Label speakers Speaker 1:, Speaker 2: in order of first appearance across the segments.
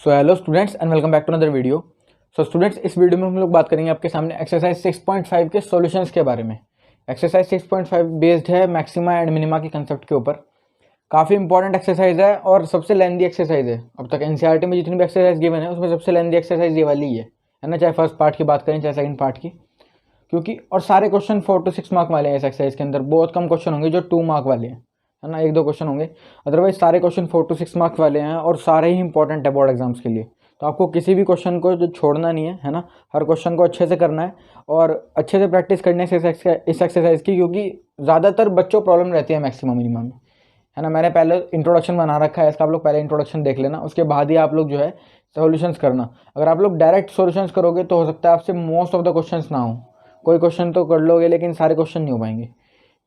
Speaker 1: So hello students and welcome back to another video. So students, इस video में हम लोग बात करेंगे आपके सामने एक्सरसाइज 6.5 के सॉल्यूशंस के बारे में। एक्सरसाइज 6.5 बेस्ड है मैक्सिमा एंड मिनिमा के कंसेप्ट के ऊपर। काफ़ी इंपॉर्टेंट एक्सरसाइज है और सबसे लेंदी एक्सरसाइज है। अब तक एनसीईआरटी में जितनी भी एक्सरसाइज गिवन है उसमें सबसे लेंदी एक्सरसाइज ये वाली ही है ना, चाहे फर्स्ट पार्ट की बात करें चाहे सेकंड पार्ट की। क्योंकि और सारे क्वेश्चन 4 to 6 मार्क वाले हैं इस एक्सरसाइज के अंदर। बहुत कम क्वेश्चन होंगे जो 2 मार्क वाले हैं, है ना, 1-2 क्वेश्चन होंगे। अदरवाइज सारे क्वेश्चन 4 to 6 मार्क्स वाले हैं और सारे ही इंपॉर्टेंट है बोर्ड एग्जाम्स के लिए। तो आपको किसी भी क्वेश्चन को जो छोड़ना नहीं है ना, हर क्वेश्चन को अच्छे से करना है और अच्छे से प्रैक्टिस करने से इस एक्सरसाइज की, क्योंकि ज़्यादातर बच्चों प्रॉब्लम रहती है मैक्सिमम मिनिमम में, है ना। मैंने पहले इंट्रोडक्शन बना रखा है इसका, आप लोग पहले इंट्रोडक्शन देख लेना, उसके बाद ही आप लोग जो है सॉल्यूशंस करना। अगर आप लोग डायरेक्ट सॉल्यूशंस करोगे तो हो सकता है आपसे मोस्ट ऑफ द क्वेश्चंस ना हो, कोई क्वेश्चन तो कर लोगे लेकिन सारे क्वेश्चन नहीं हो पाएंगे,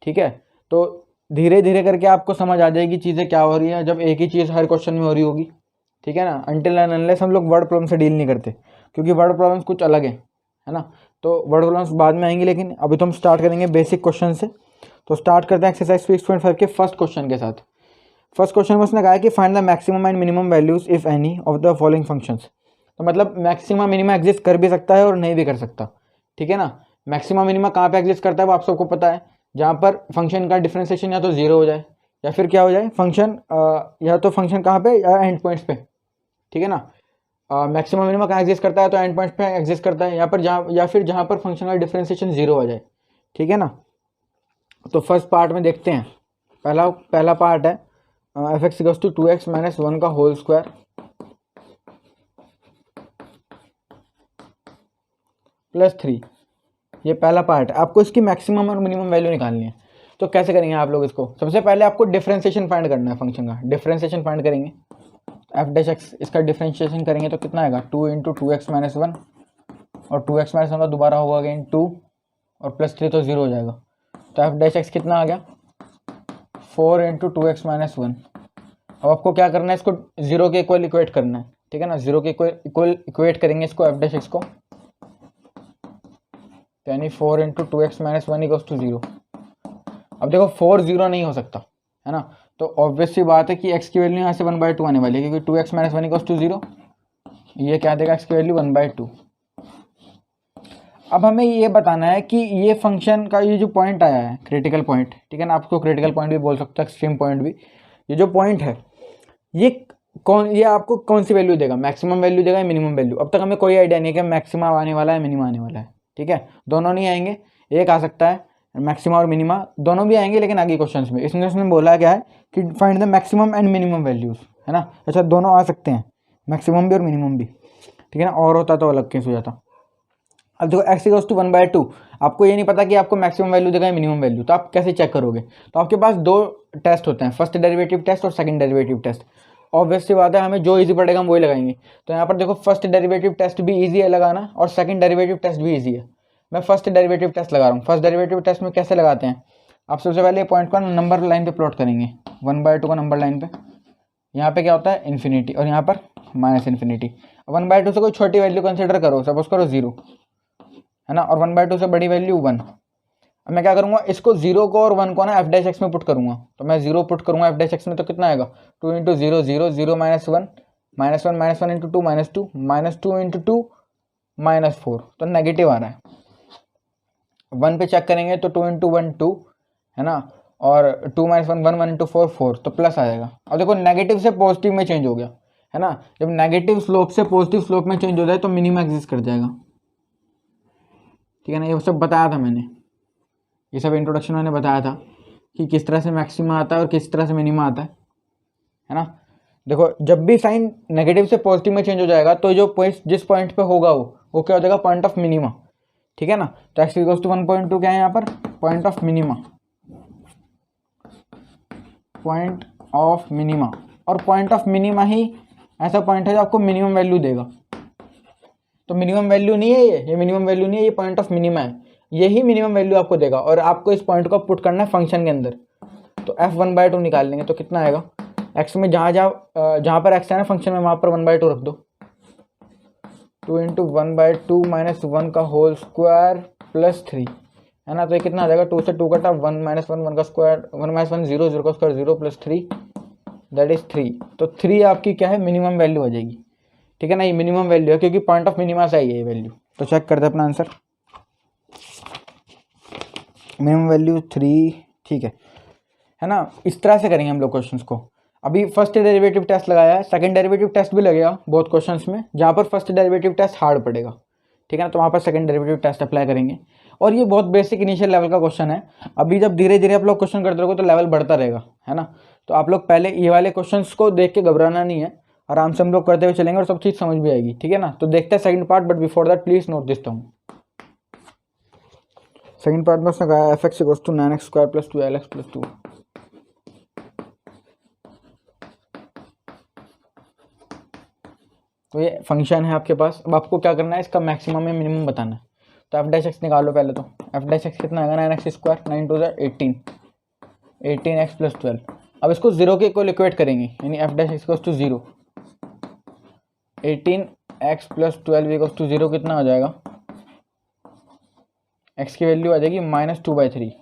Speaker 1: ठीक है। तो धीरे धीरे करके आपको समझ आ जाएगी चीज़ें क्या हो रही है जब एक ही चीज़ हर क्वेश्चन में हो रही होगी, ठीक है ना। अनटिल एंड अनलेस हम लोग वर्ड प्रॉब्लम से डील नहीं करते, क्योंकि वर्ड प्रॉब्लम्स कुछ अलग है ना। तो वर्ड प्रॉब्लम्स बाद में आएंगी, लेकिन अभी तो हम स्टार्ट करेंगे बेसिक क्वेश्चन से। तो स्टार्ट करते हैं एक्सरसाइज 6.5 के फर्स्ट क्वेश्चन के साथ। फर्स्ट क्वेश्चन में उसने कहा है कि find the maximum and minimum values if any of the following functions. तो मतलब मैक्सिमम मिनिमा एग्जिस्ट कर भी सकता है और नहीं भी कर सकता, ठीक है ना। मैक्सिमम मिनिमा कहाँ पे एग्जिस्ट करता है वो आप सबको पता है, जहाँ पर फंक्शन का डिफरेंशिएशन या तो जीरो हो जाए या फिर क्या हो जाए फंक्शन, या तो फंक्शन कहाँ पे, या एंड पॉइंट्स पे, ठीक है ना। मैक्सिमम मिनिमा कहाँ एग्जिस्ट करता है तो एंड पॉइंट्स पे एग्जिस्ट करता है, यहाँ पर जहाँ या फिर जहाँ पर फंक्शन का डिफरेंशिएशन जीरो हो जाए, ठीक है ना। तो फर्स्ट पार्ट में देखते हैं। पहला पार्ट है f x equals to 2x - 1 का होल स्क्वायर प्लस 3। ये पहला पार्ट है, आपको इसकी मैक्सिमम और मिनिमम वैल्यू निकालनी है। तो कैसे करेंगे आप लोग इसको? सबसे पहले आपको डिफरेंशिएशन फाइंड करना है, फंक्शन का डिफरेंशिएशन फाइंड करेंगे। एफ डैश एक्स इसका डिफरेंशिएशन करेंगे तो कितना आएगा, 2 × 2x - 1 और 2x - 1 का दोबारा होगा अगेन 2 और प्लस 3 तो जीरो हो जाएगा। तो एफ डैश एक्स कितना आ गया, 4 × 2x - 1। अब आपको क्या करना है, इसको जीरो के इक्वल इक्वेट करना है, ठीक है ना। जीरो के इक्वल इक्वेट करेंगे इसको एफ डैश एक्स को, यानी 4 × 2x - 1 = 0। अब देखो 4 0 नहीं हो सकता, है ना। तो ऑब्वियस सी बात है कि x की वैल्यू यहाँ से 1/2 आने वाली है, क्योंकि 2x - 1 = 0। ये क्या देगा, x की वैल्यू 1/2। अब हमें ये बताना है कि ये फंक्शन का ये जो पॉइंट आया है, क्रिटिकल पॉइंट, ठीक है ना, आपको क्रिटिकल पॉइंट भी बोल सकते हो, एक्सट्रीम पॉइंट भी। ये जो पॉइंट है ये आपको कौन सी वैल्यू देगा, मैक्सिमम वैल्यू देगा या मिनिमम वैल्यू। अब तक हमें कोई आइडिया नहीं है कि मैक्सिमम आने वाला है मिनिमम आने वाला है, ठीक है। दोनों नहीं आएंगे, एक आ सकता है, मैक्सिमा और मिनिमा दोनों भी आएंगे, लेकिन आगे क्वेश्चंस में। इसमें उसने बोला क्या है कि find the maximum and minimum values, है ना। अच्छा, दोनों आ सकते हैं, मैक्सिमम भी और मिनिमम भी, ठीक है ना। और होता तो अलग केस हो जाता। अब देखो x = 1/2, आपको ये नहीं पता कि आपको मैक्सिमम वैल्यू देगा या मिनिमम वैल्यू, तो आप कैसे चेक करोगे? तो आपके पास दो टेस्ट होते हैं, फर्स्ट डेरिवेटिव टेस्ट और सेकंड डेरिवेटिव टेस्ट। ऑब्वियस सी बात है, हमें जो इजी पड़ेगा हम वही लगाएंगे। तो यहाँ पर देखो फर्स्ट डेरिवेटिव टेस्ट भी इजी है लगाना और सेकंड डेरिवेटिव टेस्ट भी इजी है। मैं फर्स्ट डेरिवेटिव टेस्ट लगा रहा हूँ। फर्स्ट डेरिवेटिव टेस्ट में कैसे लगाते हैं, आप सबसे पहले पॉइंट को नंबर लाइन पे प्लॉट करेंगे, 1/2 का नंबर लाइन पे। यहाँ पे क्या होता है, इन्फिनिटी, और यहाँ पर -इन्फिनिटी। 1/2 से कोई छोटी वैल्यू कंसिडर करो, सपोज करो 0, है ना, और 1/2 से बड़ी वैल्यू 1। अब मैं क्या करूँगा, इसको 0 को और 1 को ना एफ डैश एक्स में पुट करूँगा। तो मैं 0 पुट करूँगा एफ डैश एक्स में, तो कितना आएगा, 2 × 0 0 0 -1 -1 -1 × 2 -2 -2 × 2 -4, तो नेगेटिव आ रहा है। 1 पे चेक करेंगे तो 2 × 1 2, है ना, और 2 - 1 1 1 × 4 4, तो प्लस आ जाएगा। अब देखो नेगेटिव से पॉजिटिव में चेंज हो गया, है ना। जब नेगेटिव स्लोप से पॉजिटिव स्लोप में चेंज हो जाए तो मिनिमम एग्जिस्ट कर जाएगा, ठीक है ना। ये सब बताया था मैंने, ये सब इंट्रोडक्शन मैंने बताया था कि किस तरह से मैक्सिमा आता है और किस तरह से मिनिमा आता है ना। देखो जब भी साइन नेगेटिव से पॉजिटिव में चेंज हो जाएगा तो जो पॉइंट जिस पॉइंट पे होगा वो क्या हो जाएगा, पॉइंट ऑफ मिनिमा, ठीक है ना। तो x = 1.2 क्या है यहाँ पर, point of minima, point of minima. और पॉइंट ऑफ मिनिमा ही ऐसा पॉइंट है जो आपको मिनिमम वैल्यू देगा। तो मिनिमम वैल्यू नहीं है ये मिनिमम वैल्यू नहीं है, ये पॉइंट ऑफ मिनिमा है, यही मिनिमम वैल्यू आपको देगा। और आपको इस पॉइंट को पुट करना है फंक्शन के अंदर। तो f 1/2 निकाल लेंगे तो कितना आएगा, x में जहाँ पर x है ना फंक्शन में, वहाँ पर 1/2 रख दो। 2 × 1/2 - 1 का होल स्क्वायर प्लस 3, है ना। तो ये कितना आ जाएगा, 2 से 2 कटा, 1 - 1 1 का स्क्वायर, 1 - 1 0 0 का स्क्वायर 0 प्लस 3 दैट इज 3। तो 3 आपकी क्या है, मिनिमम वैल्यू हो जाएगी, ठीक है ना, ये मिनिमम वैल्यू है क्योंकि पॉइंट ऑफ मिनिमा से आई है ये वैल्यू। तो चेक करते हैं अपना आंसर, मिनिमम वैल्यू 3, ठीक है ना। इस तरह से करेंगे हम लोग क्वेश्चंस को। अभी फर्स्ट डेरिवेटिव टेस्ट लगाया है, सेकंड डेरिवेटिव टेस्ट भी लगेगा बहुत क्वेश्चंस में, जहाँ पर फर्स्ट डेरिवेटिव टेस्ट हार्ड पड़ेगा, ठीक है ना, तो वहाँ पर सेकंड डेरिवेटिव टेस्ट अप्लाई करेंगे। और ये बहुत बेसिक इनिशियल लेवल का क्वेश्चन है। अभी जब धीरे धीरे आप लोग क्वेश्चन करते रहोगे तो लेवल बढ़ता रहेगा, है ना। तो आप लोग पहले ये वाले क्वेश्चंस को देख के घबराना नहीं है, आराम से हम लोग करते हुए चलेंगे और सब चीज़ समझ भी आएगी, ठीक है ना। तो देखते हैं second part, but before that please note this term. Second part में उसने कहा f(x) = 9x² + 12x + 2। तो ये फंक्शन है आपके पास। अब आपको क्या करना है, इसका मैक्सिमम या मिनिमम बताना है। तो f' निकालो पहले। तो f' कितना आएगा, 9x², 9 × 2 = 18, 18x + 12। अब इसको 0 के इक्वल इक्वेट करेंगे, यानी f' = 0, 18x + 12 = 0 कितना हो जाएगा, x की वैल्यू आ जाएगी -2/3,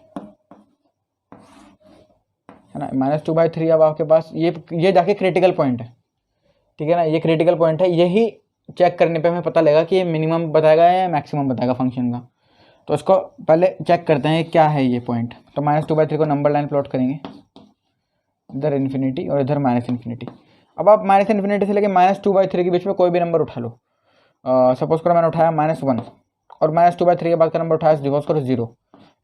Speaker 1: है ना, -2/3। अब आपके पास ये जाके क्रिटिकल पॉइंट है, ठीक है ना, ये क्रिटिकल पॉइंट है। यही चेक करने पे हमें पता लगेगा कि ये मिनिमम बताएगा या मैक्सिमम बताएगा फंक्शन का। तो इसको पहले चेक करते हैं क्या है ये पॉइंट। तो -2/3 को नंबर लाइन प्लॉट करेंगे, इधर इन्फिनिटी और इधर -∞। अब आप -∞ से लेकर -2/3 के बीच में कोई भी नंबर उठा लो। सपोज करो मैंने उठाया -1 और -2/3 के बाद का नंबर उठाया, सपोज करो 0।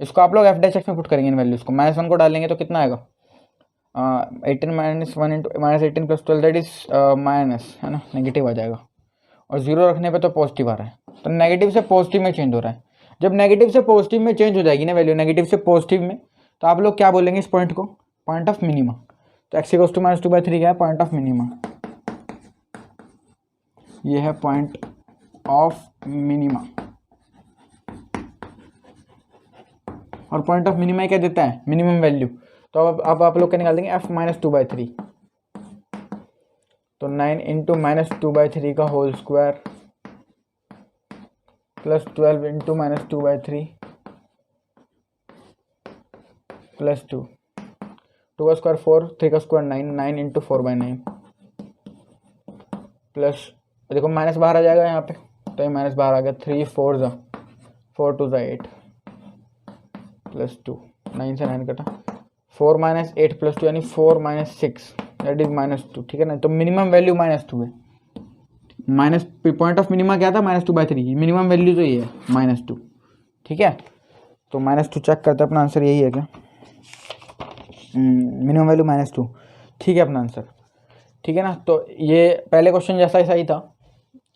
Speaker 1: इसको आप लोग f' में पुट करेंगे इन वैल्यूज़ को। -1 को डालेंगे तो कितना आएगा, 18 - 1 × -18 + 12 दैट इज माइनस, है ना, नेगेटिव आ जाएगा। और 0 रखने पे तो पॉजिटिव आ रहा है, तो नेगेटिव से पॉजिटिव में चेंज हो रहा है। जब नेगेटिव से पॉजिटिव में चेंज हो जाएगी ना वैल्यू, नेगेटिव से पॉजिटिव में, तो आप लोग क्या बोलेंगे इस पॉइंट को, पॉइंट ऑफ मिनिमा। तो x = -2/3 क्या है, पॉइंट ऑफ मिनिमा। ये है पॉइंट ऑफ मिनिमा। और पॉइंट ऑफ मिनिमा क्या देता है, मिनिमम वैल्यू। तो अब आप लोग क्या निकाल देंगे, f - 2/3। तो 9 × -2/3 का होल स्क्वायर + 12 × -2/3 + 2, 2 का स्क्वायर 4, 3 का स्क्वायर 9, 9 × 4/9 प्लस, देखो माइनस बाहर आ जाएगा यहाँ पे, तो ये माइनस बाहर आ गया, 3 4 × 4 2 8 + 2, 9 से 9 कटा, 4 - 8 + 2 यानी 4 - 6 दैट इज -2, ठीक है ना। तो मिनिमम वैल्यू -2 है। माइनस पॉइंट ऑफ मिनिमा क्या था, -2/3, मिनिमम वैल्यू तो ये है -2, ठीक है। तो -2 चेक करते हैं, अपना आंसर यही है क्या, मिनिमम वैल्यू -2, ठीक है अपना आंसर, ठीक है ना। तो ये पहले क्वेश्चन जैसा ही सही था।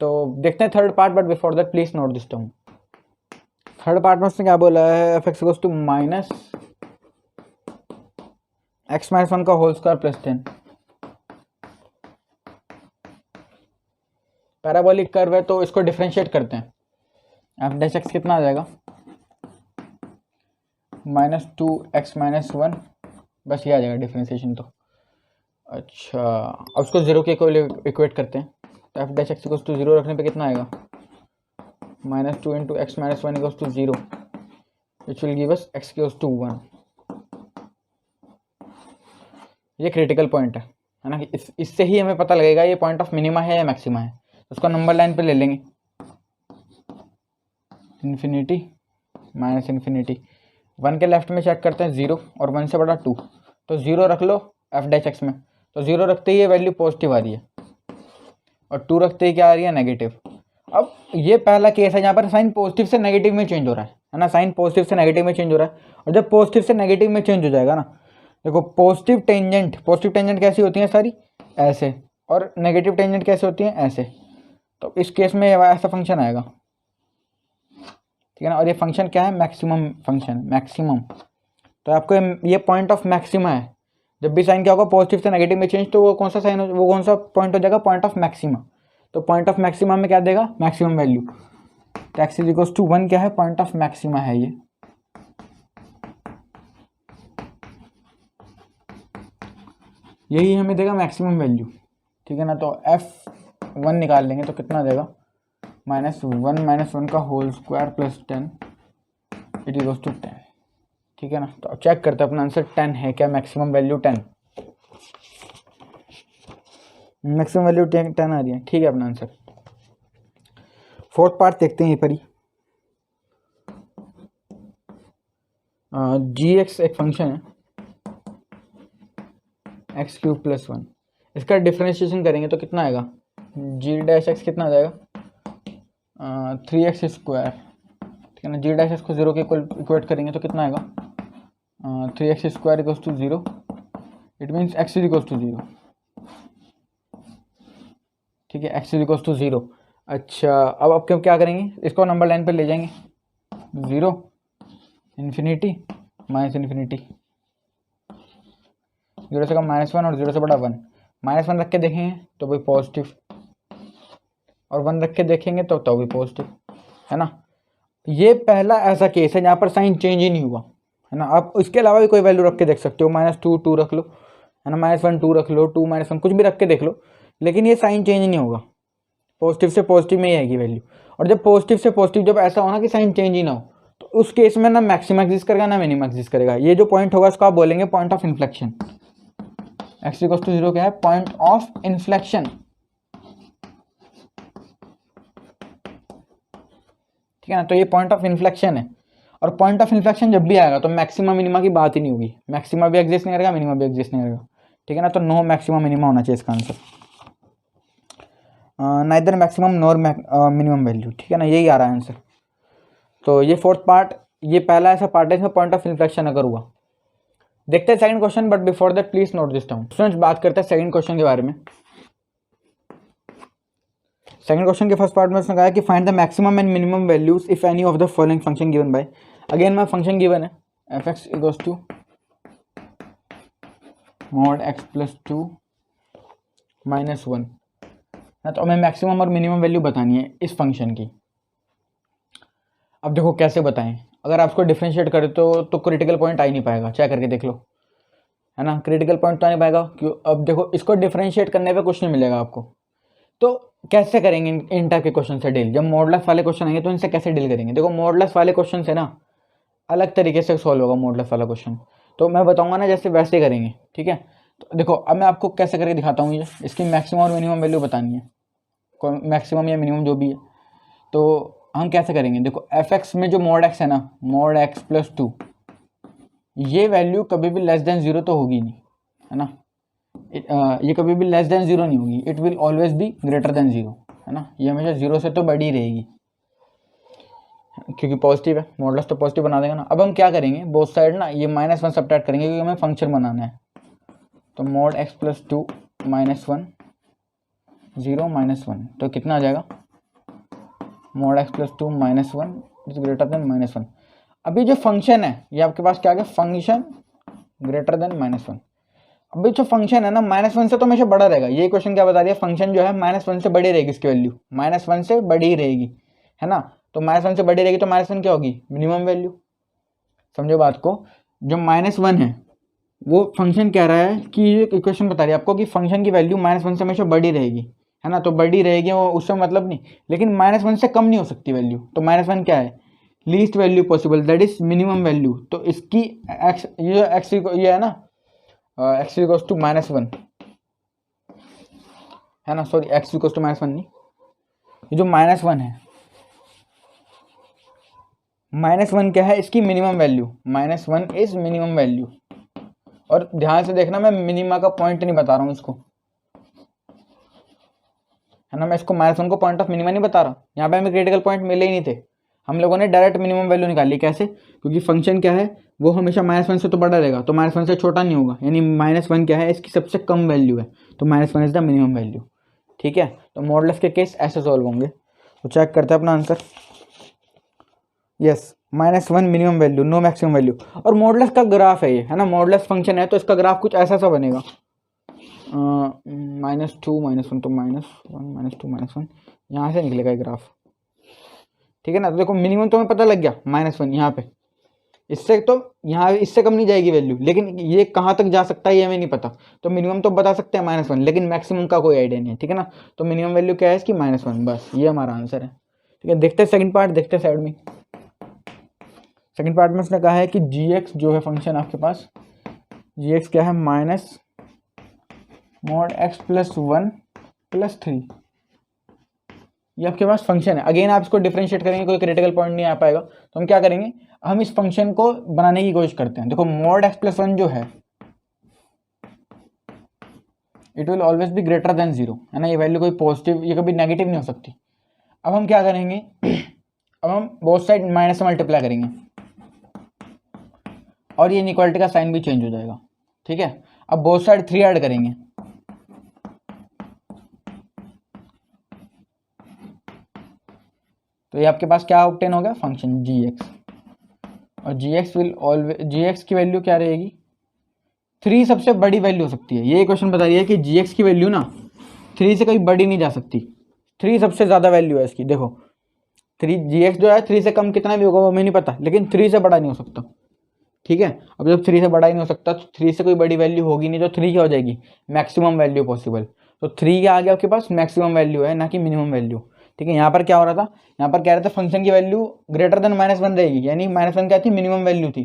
Speaker 1: तो देखते हैं third part, but before that please note this term. Third part में उसने क्या बोला है, f(x) = -x - 1 का होल स्क्वायर + 10। पैराबोलिक कर्व है तो इसको डिफरेंशिएट करते हैं। f' कितना आ जाएगा, -2x - 1, बस ये आ जाएगा डिफरेंशिएशन तो। अच्छा, अब उसको 0 के इक्वेट करते हैं। तो f' = 0 रखने पे कितना आएगा, -2 × x - 1 = 0 which will give us x = 1। ये क्रिटिकल पॉइंट है ना, इससे ही हमें पता लगेगा ये पॉइंट ऑफ मिनिमा है या मैक्सिमा है। उसको नंबर लाइन पे ले लेंगे, इन्फिनिटी -∞। 1 के लेफ्ट में चेक करते हैं 0 और 1 से बड़ा 2, तो 0 रख लो f' में। तो 0 रखते ही ये वैल्यू पॉजिटिव आ रही है और 2 रखते ही क्या आ रही है, नेगेटिव। अब ये पहला केस है जहाँ पर साइन पॉजिटिव से नेगेटिव में चेंज हो रहा है ना, साइन पॉजिटिव से नेगेटिव में चेंज हो रहा है। और जब पॉजिटिव से नेगेटिव में चेंज हो जाएगा ना, देखो पॉजिटिव टेंजेंट कैसी होती हैं सारी, ऐसे, और नेगेटिव टेंजेंट कैसे होती हैं, ऐसे। तो इस केस में ऐसा फंक्शन आएगा, ठीक है ना। और ये फंक्शन क्या है, मैक्सिमम फंक्शन, मैक्सिमम। तो आपको ये पॉइंट ऑफ मैक्सिमा है। जब भी साइन क्या होगा, पॉजिटिव से नेगेटिव में चेंज, तो वो कौन सा साइन, वो कौन सा पॉइंट हो जाएगा, पॉइंट ऑफ मैक्सिमा। तो पॉइंट ऑफ मैक्सिमा में क्या देगा, मैक्सिमम वैल्यू। तो x = 1 क्या है, पॉइंट ऑफ मैक्सिमा है ये। यही हमें देगा मैक्सिमम वैल्यू, ठीक है ना। तो f1 निकाल लेंगे तो कितना देगा, -1 - 1 का होल स्क्वायर + 10 = 10, ठीक है ना। तो अब चेक करते हैं अपना आंसर 10 है क्या, मैक्सिमम वैल्यू 10, मैक्सिमम वैल्यू 10 आ रही है, ठीक है अपना आंसर। फोर्थ पार्ट देखते हैं ये पर ही। जी एक्स एक फंक्शन है एक्स क्यूब प्लस 1, इसका डिफ्रेंशिएशन करेंगे तो कितना आएगा, जी डैश एक्स कितना आ जाएगा 3x स्क्वायर, ठीक है ना। जी डैश एक्स को 0 के इक्वेट करेंगे तो कितना आएगा 3x square equals to 0, it means x is equals to 0, ठीक है, x इज इक्वल्स टू 0। अच्छा अब क्या करेंगे, इसको नंबर लाइन पर ले जाएंगे, 0 इन्फिनिटी माइनस इन्फिनिटी, 0 से कम -1 और 0 से बड़ा 1, -1 रख के देखेंगे तो भाई पॉजिटिव, और 1 रख के देखेंगे तो भी पॉजिटिव, है ना। ये पहला ऐसा केस है जहाँ पर साइन चेंज ही नहीं हुआ, है ना। आप इसके अलावा भी कोई वैल्यू रख के देख सकते हो, -2 2 रख लो, है ना, -1 2 रख लो, 2 -1 कुछ भी रख के देख लो, लेकिन ये साइन चेंज नहीं होगा, पॉजिटिव से पॉजिटिव में ही आएगी वैल्यू। और जब पॉजिटिव से पॉजिटिव जब ऐसा हो ना कि साइन चेंज ही ना हो, तो उस केस में ना मैक्सिमम एग्जिस्ट करेगा ना मिनिमम एग्जिस्ट करेगा। ये जो पॉइंट होगा उसको आप बोलेंगे point of inflection. X equals to 0 क्या है, पॉइंट ऑफ इन्फ्लेक्शन, ठीक है ना। तो ये पॉइंट ऑफ इन्फ्लेक्शन है, और पॉइंट ऑफ इन्फ्लेक्शन जब भी आएगा तो मैक्सिमम मिनिमा की बात ही नहीं होगी, मैक्सिमा भी एग्जिस्ट नहीं करेगा, मिनिमा भी एग्जिस्ट नहीं करेगा, ठीक है ना। तो नो मैक्सिमम मिनिमा होना चाहिए इसका answer, neither maximum nor minimum value, ठीक है ना, यही आ रहा है आंसर। तो ये फोर्थ पार्ट, ये पहला ऐसा पार्ट है इसमें पॉइंट ऑफ इन्फ्लेक्शन अगर हुआ। देखते हैं second question, but before that please note this down. Students बात करते हैं सेकंड क्वेश्चन के बारे में। सेकंड क्वेश्चन के फर्स्ट पार्ट में उसने कहा कि find the maximum and minimum values if any of the following function given by, again मैं फंक्शन गिवन है f x equals to mod x plus 2 minus 1, तो हमें मैक्सिमम और मिनिमम वैल्यू बतानी है इस फंक्शन की। अब देखो कैसे बताएं, अगर आप इसको डिफ्रेंशिएट करें तो क्रिटिकल पॉइंट आ ही नहीं पाएगा, चेक करके देख लो, है ना, क्रिटिकल पॉइंट तो आ नहीं पाएगा। क्यों, अब देखो इसको डिफ्रेंशिएट करने पे कुछ नहीं मिलेगा आपको, तो कैसे करेंगे इन टाइप के क्वेश्चन से डील। जब मॉडुलस वाले क्वेश्चन आएंगे तो इनसे कैसे डील करेंगे। देखो मॉडुलस वाले क्वेश्चन से ना अलग तरीके से सॉल्व होगा मॉडुलस वाला क्वेश्चन, तो मैं बताऊंगा ना जैसे वैसे करेंगे, ठीक है। तो देखो अब मैं आपको कैसे करके दिखाता हूँ, ये इसकी मैक्सिमम और मिनिमम वैल्यू बतानी है, मैक्सिमम या मिनिमम जो भी है। तो हम कैसे करेंगे, देखो एफ एक्स में जो mod x है ना, mod x प्लस 2, ये वैल्यू कभी भी लेस देन 0 तो होगी नहीं, है ना, ये कभी भी लेस देन 0 नहीं होगी, it will always be greater than 0, है ना, ये हमेशा 0 से तो बड़ी रहेगी क्योंकि पॉजिटिव है, मॉडुलस तो पॉजिटिव बना देगा ना। अब हम क्या करेंगे, बोथ साइड ना ये -1 सब्ट्रैक्ट करेंगे क्योंकि हमें फंक्शन बनाना है। तो mod x प्लस 2 -1 0 -1, तो कितना आ जाएगा, mod x plus 2 -1 is greater then -1। अभी जो फंक्शन है ये आपके पास क्या आ गया, फंक्शन ग्रेटर देन -1। अभी जो फंक्शन है ना -1 से तो हमेशा बड़ा रहेगा, ये क्वेश्चन क्या बता रही है, फंक्शन जो है -1 से बड़ी रहेगी, इसकी वैल्यू -1 से बड़ी रहेगी, है ना। तो -1 से बड़ी रहेगी तो -1 क्या होगी, मिनिमम वैल्यू। समझो बात को, जो -1 है वो फंक्शन कह रहा है कि ये इक्वेशन बता रही है आपको कि फंक्शन की वैल्यू -1 से हमेशा बड़ी रहेगी, है ना। तो बड़ी रहेगी वो उससे मतलब नहीं, लेकिन -1 से कम नहीं हो सकती वैल्यू। तो -1 क्या है, least value possible, that is minimum value. तो इसकी एक्स, ये एक्स ये है ना, एक्स इक्वल्स टू -1, है ना, सॉरी एक्स इक्वल्स टू -1 नहीं, ये जो -1 है, -1 क्या है, इसकी minimum value, -1 is minimum value. और ध्यान से देखना मैं मिनिमा का पॉइंट नहीं बता रहा हूँ इसको, है ना, मैं इसको -1 को पॉइंट ऑफ मिनिमा नहीं बता रहा। यहाँ पे हमें क्रिटिकल पॉइंट मिले ही नहीं थे, हम लोगों ने डायरेक्ट मिनिमम वैल्यू निकाली। कैसे, क्योंकि फंक्शन क्या है वो हमेशा -1 से तो बड़ा रहेगा, तो -1 से छोटा नहीं होगा, यानी -1 क्या है, इसकी सबसे कम वैल्यू है, तो -1 इज द मिनिमम वैल्यू, ठीक है। तो मॉडुलस के केस ऐसे सॉल्व होंगे। तो चेक करते हैं अपना answer, yes -1 minimum value, no maximum value. और मॉडुलस का ग्राफ है ये, है ना, मॉडुलस फंक्शन है तो इसका ग्राफ कुछ ऐसा सा बनेगा, -2 -1 तो -1 -2 -1, यहाँ से निकलेगा ये ग्राफ, ठीक है ना। तो देखो मिनिमम तो हमें पता लग गया -1 यहाँ पे, इससे तो यहाँ इससे कम नहीं जाएगी वैल्यू, लेकिन ये कहाँ तक जा सकता है ये हमें नहीं पता। तो मिनिमम तो बता सकते हैं -1, लेकिन मैक्सिमम का कोई आइडिया नहीं है, ठीक है ना। तो मिनिमम वैल्यू क्या है इसकी, -1, बस ये हमारा आंसर है, ठीक है। देखते हैं सेकंड पार्ट, देखते हैं साइड में। सेकंड पार्ट में उसने कहा है कि g(x) जो है फंक्शन आपके पास, g(x) क्या है, -mod x प्लस 1 प्लस 3, ये आपके पास फंक्शन है। अगेन आप इसको डिफरेंशिएट करेंगे, कोई क्रिटिकल पॉइंट नहीं आ पाएगा, तो हम क्या करेंगे, हम इस फंक्शन को बनाने की कोशिश करते हैं। देखो मॉड x प्लस 1 जो है it will always be greater than 0, है ना, ये वैल्यू कोई पॉजिटिव, ये कभी नेगेटिव नहीं हो सकती। अब हम क्या करेंगे, अब हम बोथ साइड माइनस से मल्टीप्लाई करेंगे और ये इनइक्वालिटी का साइन भी चेंज हो जाएगा, ठीक है। अब बोथ साइड 3 ऐड करेंगे, तो ये आपके पास क्या ऑब्टेन हो गया, फंक्शन gx, और gx विल ऑलवेज, gx की वैल्यू क्या रहेगी, 3 सबसे बड़ी वैल्यू हो सकती है। ये क्वेश्चन बता रही है कि gx की वैल्यू ना 3 से कहीं बड़ी नहीं जा सकती, 3 सबसे ज़्यादा वैल्यू है इसकी। देखो 3 gx जो है 3 से कम कितना भी होगा वो हमें नहीं पता, लेकिन 3 से बड़ा नहीं हो सकता, ठीक है। अब जब 3 से बड़ा ही नहीं हो सकता तो 3 से कोई बड़ी वैल्यू होगी नहीं, तो 3 क्या हो जाएगी, मैक्सिमम वैल्यू पॉसिबल। तो 3 के आगे आपके पास मैक्सिमम वैल्यू है, ना कि मिनिमम वैल्यू, ठीक है। यहाँ पर क्या हो रहा था, यहाँ पर कह रहे थे फंक्शन की वैल्यू ग्रेटर देन -1 रहेगी, यानी -1 क्या थी, मिनिमम वैल्यू थी,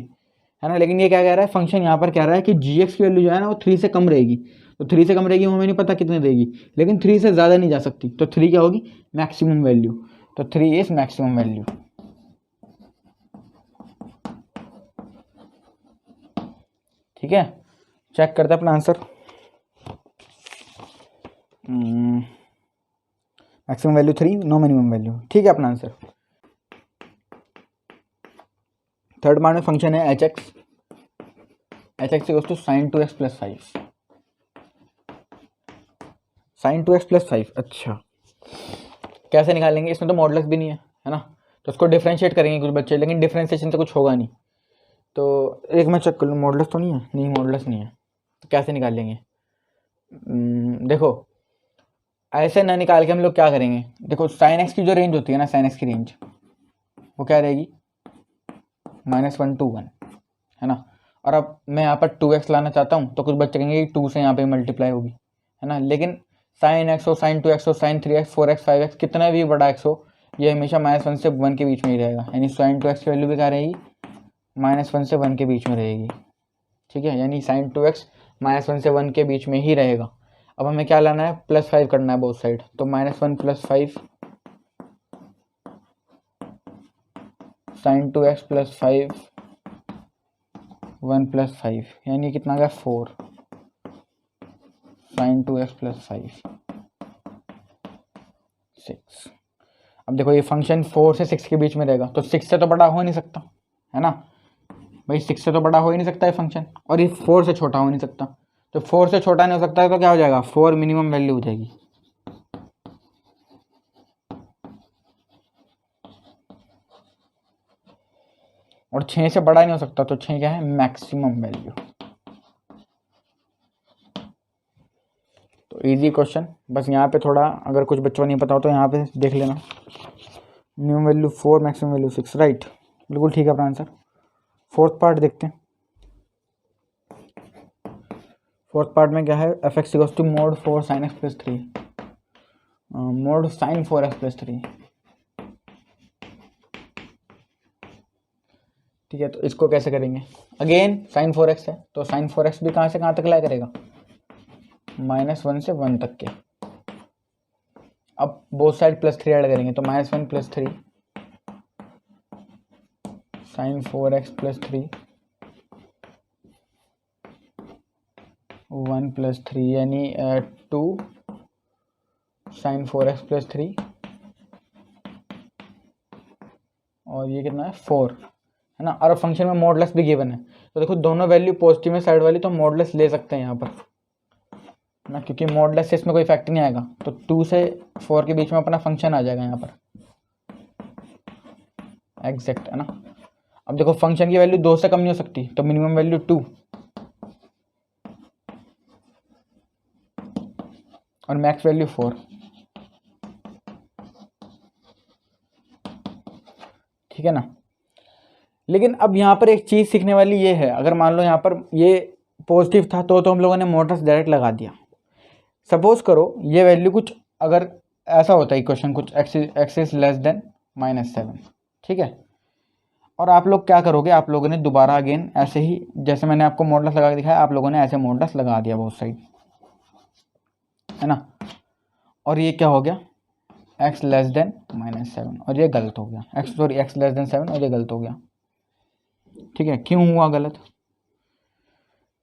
Speaker 1: है ना। लेकिन ये क्या कह रहा है, फंक्शन यहाँ पर कह रहा है कि gx की वैल्यू जो है ना वो 3 से कम रहेगी। तो 3 से कम रहेगी, हमें नहीं पता कितनी रहेगी, लेकिन 3 से ज़्यादा नहीं जा सकती, तो 3 क्या होगी, मैक्सिमम वैल्यू। तो 3 इज मैक्सिमम वैल्यू, ठीक है। चेक करते हैं अपना answer, maximum value 3, no minimum value, ठीक है अपना आंसर। थर्ड पार्ट में फंक्शन है hx, hx equals to sin 2x plus 5, sin 2x plus 5। अच्छा कैसे निकालेंगे, इसमें तो मॉडुलस भी नहीं है ना, तो उसको डिफरेंशिएट करेंगे कुछ बच्चे, लेकिन डिफरेंशिएशन से कुछ होगा नहीं। तो एक मैं चेक कर लूँ, मॉडुलस तो नहीं है, नहीं मॉडुलस नहीं है, तो कैसे निकाल लेंगे। देखो ऐसे ना निकाल के हम लोग क्या करेंगे, देखो sin x की जो रेंज होती है ना, sin x की रेंज वो क्या रहेगी, -1 to 1, है ना। और अब मैं यहाँ पर 2x लाना चाहता हूँ, तो कुछ बच्चे कहेंगे कि 2 से यहाँ पे मल्टीप्लाई होगी, है ना। लेकिन sin x हो, sin 2x हो, sin 3x 4x 5x कितना भी बड़ा x हो, ये हमेशा -1 से 1 के बीच में ही रहेगा, यानी sin 2x की वैल्यू भी क्या रहेगी, -1 से 1 के बीच में रहेगी, ठीक है। यानी sin 2x -1 से 1 के बीच में ही रहेगा। अब हमें क्या लाना है, +5 करना है बोथ साइड, तो -1 + 5 sin 2x + 5 1 + 5, यानी कितना गया 4 sin 2x + 5 6। अब देखो ये फंक्शन 4 से 6 के बीच में रहेगा, तो 6 से तो बड़ा हो नहीं सकता, है ना भाई, 6 से तो बड़ा हो ही नहीं सकता ये फंक्शन, और ये 4 से छोटा हो नहीं सकता। तो 4 से छोटा नहीं हो सकता है, तो क्या हो जाएगा, 4 मिनिमम वैल्यू हो जाएगी, और 6 से बड़ा नहीं हो सकता, तो 6 क्या है, मैक्सिमम वैल्यू। तो इजी क्वेश्चन, बस यहाँ पे थोड़ा अगर कुछ बच्चों को नहीं पता हो तो यहाँ पे देख लेना, minimum value 4 maximum value 6, right, बिल्कुल ठीक है अपना आंसर। फोर्थ पार्ट देखते हैं, फोर्थ पार्ट में क्या है, fx equals to mod 4 sin x + 3, mod sin 4x + 3, ठीक है। तो इसको कैसे करेंगे, अगेन sin 4x है, तो sin 4x भी कहाँ से कहाँ तक लाया करेगा, -1 से 1 तक के। अब बोथ साइड +3 ऐड करेंगे, तो -1 + 3 sin 4x + 3 1 + 3, यानी 2 sin 4x + 3, और ये कितना है 4, है ना। और फंक्शन में मॉडुलस भी गिवन है, तो देखो दोनों वैल्यू पॉजिटिव है साइड वाली, तो मॉडुलस ले सकते हैं यहाँ पर ना, क्योंकि मॉडुलस से इसमें कोई इफेक्ट नहीं आएगा, तो 2 से 4 के बीच में अपना फंक्शन आ जाएगा यहाँ पर, एग्जैक्ट, है ना। अब देखो फंक्शन की वैल्यू 2 से कम नहीं हो सकती, तो मिनिमम वैल्यू 2 और मैक्स वैल्यू 4, ठीक है ना। लेकिन अब यहाँ पर एक चीज़ सीखने वाली ये है, अगर मान लो यहाँ पर ये पॉजिटिव था तो हम लोगों ने मॉडुलस डायरेक्ट लगा दिया। सपोज करो ये वैल्यू कुछ अगर ऐसा होता है इक्वेशन, कुछ x इज लेस देन -7, ठीक है। और आप लोग क्या करोगे, आप लोगों ने दोबारा अगेन ऐसे ही जैसे मैंने आपको मॉडुलस लगा के दिखाया, आप लोगों ने ऐसे मॉडुलस लगा दिया बोथ साइड, है ना। और ये क्या हो गया, एक्स लेस देन -7 और ये गलत हो गया, एक्स लेस देन 7 और ये गलत हो गया। ठीक है, क्यों हुआ गलत?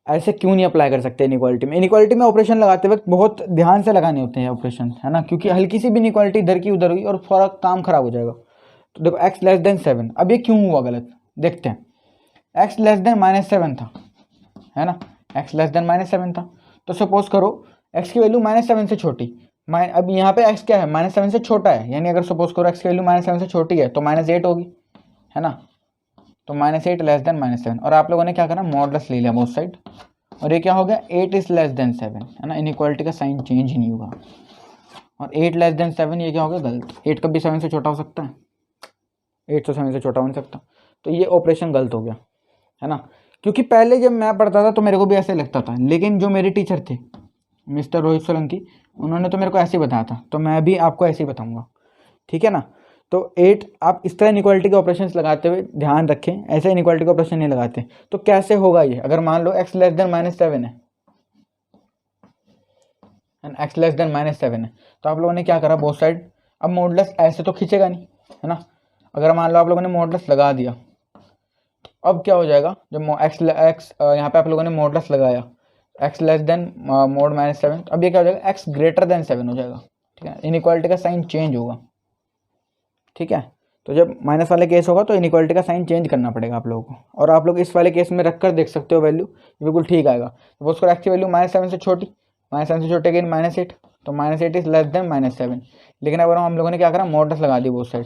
Speaker 1: ऐसे क्यों नहीं अप्लाई कर सकते इनइक्वालिटी में? इनइक्वालिटी में ऑपरेशन लगाते वक्त बहुत ध्यान से लगाने होते हैं ऑपरेशन, है ना, क्योंकि हल्की सी भी इनइक्वालिटी इधर की उधर हुई और पूरा काम खराब हो जाएगा। तो देखो एक्स लेस देन 7, अब ये क्यों हुआ गलत देखते हैं। एक्स लेस देन -7 था, है ना, एक्स लेस देन -7 था। तो सपोज करो एक्स की वैल्यू -7 से छोटी, अब यहाँ पे एक्स क्या है, -7 से छोटा है, यानी अगर सपोज करो एक्स की वैल्यू -7 से छोटी है तो -8 होगी, है ना। तो -8 लेस देन -7 और आप लोगों ने क्या करा, मॉडुलस ले लिया बोथ साइड और ये क्या हो गया 8 इज लेस देन 7, है ना, इनइक्वालिटी का साइन चेंज ही नहीं होगा। और 8 लेस देन 7 ये क्या हो गया गलत, 8 कभी 7 से छोटा हो सकता है, 8 तो 7 से छोटा हो नहीं सकता, तो ये ऑपरेशन गलत हो गया, है ना। क्योंकि पहले जब मैं पढ़ता था तो मेरे को भी ऐसे लगता था, लेकिन जो मेरे टीचर थे मिस्टर रोहित सोलंकी, उन्होंने तो मेरे को ऐसे ही बताया था, तो मैं भी आपको ऐसे ही बताऊंगा, ठीक है ना। तो 8 आप इस तरह इनइक्वालिटी के ऑपरेशंस लगाते हुए ध्यान रखें, ऐसे इनइक्वालिटी के ऑपरेशन नहीं लगाते। तो कैसे होगा ये, अगर मान लो x लेस देन -7 है एंड x लेस देन -7 है, तो आप लोगों ने क्या करा बोथ साइड, अब मॉडुलस ऐसे तो खींचेगा नहीं, है ना। अगर मान लो आप लोगों ने मॉडुलस लगा दिया, अब क्या हो जाएगा, जब x यहाँ पे आप लोगों ने मॉडुलस लगाया x लेस देन मोड -7, अब ये क्या हो जाएगा x ग्रेटर देन 7 हो जाएगा, ठीक है, इनइक्वालिटी का साइन चेंज होगा, ठीक है। तो जब माइनस वाले केस होगा तो इनइक्वालिटी का साइन चेंज करना पड़ेगा आप लोगों को, और आप लोग इस वाले केस में रख कर देख सकते हो वैल्यू, बिल्कुल ठीक आएगा। तो उसको एक्स की वैल्यू -7 से छोटी, -7 से छोटे अगेन -8, तो -8 इज लेस देन -7, लेकिन अगर हम लोगों ने क्या करा मॉडुलस लगा दी बोथ साइड,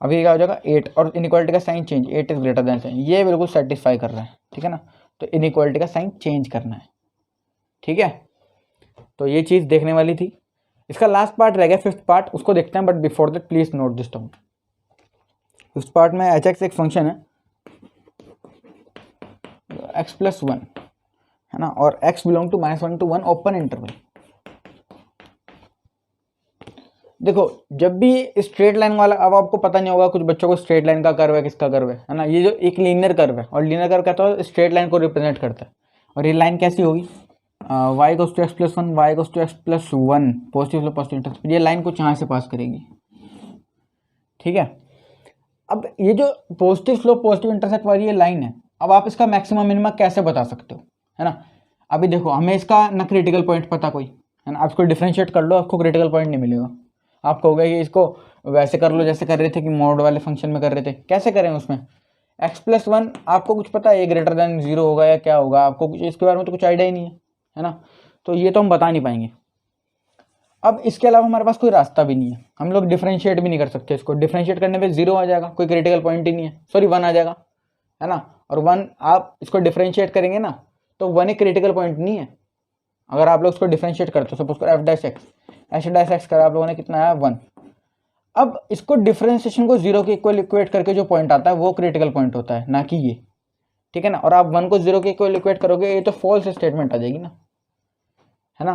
Speaker 1: अभी क्या हो जाएगा 8 और इनइक्वालिटी का sign change, 8 is greater than 7, ये बिल्कुल सेटिस्फाई कर रहा है, ठीक है ना। तो इनइक्वालिटी का साइन चेंज करना है, ठीक है। तो ये चीज़ देखने वाली थी। इसका लास्ट पार्ट रह गया, 5th पार्ट, उसको देखते हैं, but before that please note this down. इस पार्ट में एच एक्स एक फंक्शन है x+1, है ना, और x belong to -1 to 1 open interval. देखो जब भी स्ट्रेट लाइन वाला, अब आपको पता नहीं होगा, कुछ बच्चों को स्ट्रेट लाइन का कर्व है, किसका कर्व है ना, ये जो एक लीनियर कर्व है, और लीनियर कर्व कहता है स्ट्रेट लाइन को रिप्रेजेंट करता है। और ये लाइन कैसी होगी, y goes to x+1, y goes to x+1, positive slope positive intercept, ये लाइन कुछ यहाँ से पास करेगी, ठीक है। अब ये जो पॉजिटिव स्लोप पॉजिटिव इंटरसेप्ट वाली ये लाइन है, अब आप इसका मैक्सिमम मिनिमम कैसे बता सकते हो, है ना। अभी देखो हमें इसका ना क्रिटिकल पॉइंट पता कोई, है ना, आप इसको डिफरेंशिएट कर लो, आपको क्रिटिकल पॉइंट नहीं मिलेगा। आप कहोगे कि इसको वैसे कर लो जैसे कर रहे थे कि मोड वाले फंक्शन में कर रहे थे, कैसे करें उसमें x+1, आपको कुछ पता है ये ग्रेटर देन 0 होगा या क्या होगा, आपको कुछ इसके बारे में तो कुछ आइडिया ही नहीं है ना, तो ये तो हम बता नहीं पाएंगे। अब इसके अलावा हमारे पास कोई रास्ता भी नहीं है, हम लोग डिफरेंशिएट भी नहीं कर सकते इसको, डिफरेंशिएट करने पे 0 आ जाएगा, कोई क्रिटिकल पॉइंट ही नहीं है, सॉरी 1 आ जाएगा, है ना। और 1 आप इसको डिफरेंशिएट करेंगे ना तो 1 एक क्रिटिकल पॉइंट नहीं है। अगर आप लोग इसको डिफरेंशिएट करते हो, सपोज करो f'(x) करा आप लोगों ने, कितना आया 1। अब इसको डिफरेंशिएशन को 0 के इक्वल इक्वेट करके जो पॉइंट आता है वो क्रिटिकल पॉइंट होता है, ना कि ये, ठीक है ना। और आप 1 को 0 के इक्वल इक्वेट करोगे, ये तो फॉल्स स्टेटमेंट आ जाएगी ना, है ना।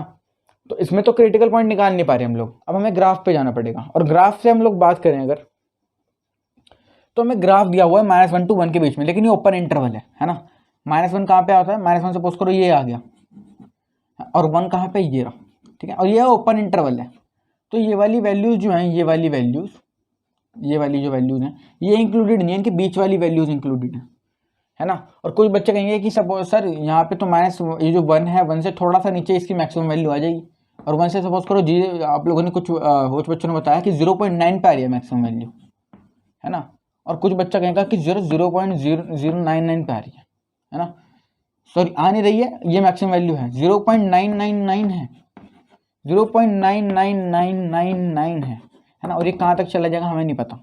Speaker 1: तो इसमें तो क्रिटिकल पॉइंट निकाल नहीं पा रहे हम लोग, अब हमें ग्राफ पे जाना पड़ेगा, और ग्राफ से हम लोग बात करें अगर, तो हमें ग्राफ दिया हुआ है -1 to 1 के बीच में, लेकिन ये ओपन इंटरवल है ना। -1 कहाँ पे आता है, -1 सपोज करो ये आ गया, और 1 कहाँ पे, ये रहा, ठीक है, और ये ओपन इंटरवल है। तो ये वाली वैल्यूज जो हैं, ये वाली वैल्यूज, ये वाली जो वैल्यूज हैं ये इंक्लूडेड नहीं है, इनके बीच वाली वैल्यूज इंक्लूडेड है ना। और कुछ बच्चे कहेंगे कि सपोज सर यहाँ पे तो ये जो 1 है, 1 से थोड़ा सा नीचे इसकी मैक्सिमम वैल्यू आ जाएगी, और 1 से सपोज करो जी, आप लोगों ने कुछ बच्चों ने बताया कि 0.9 पे आ रही है मैक्सिमम वैल्यू, है ना। और कुछ बच्चा कहेगा कि 0.0099 पे आ रही है ना, सॉरी आ नहीं रही है, ये मैक्सिमम वैल्यू है 0.999 है, 0.99999 है ना। और ये कहाँ तक चला जाएगा हमें नहीं पता,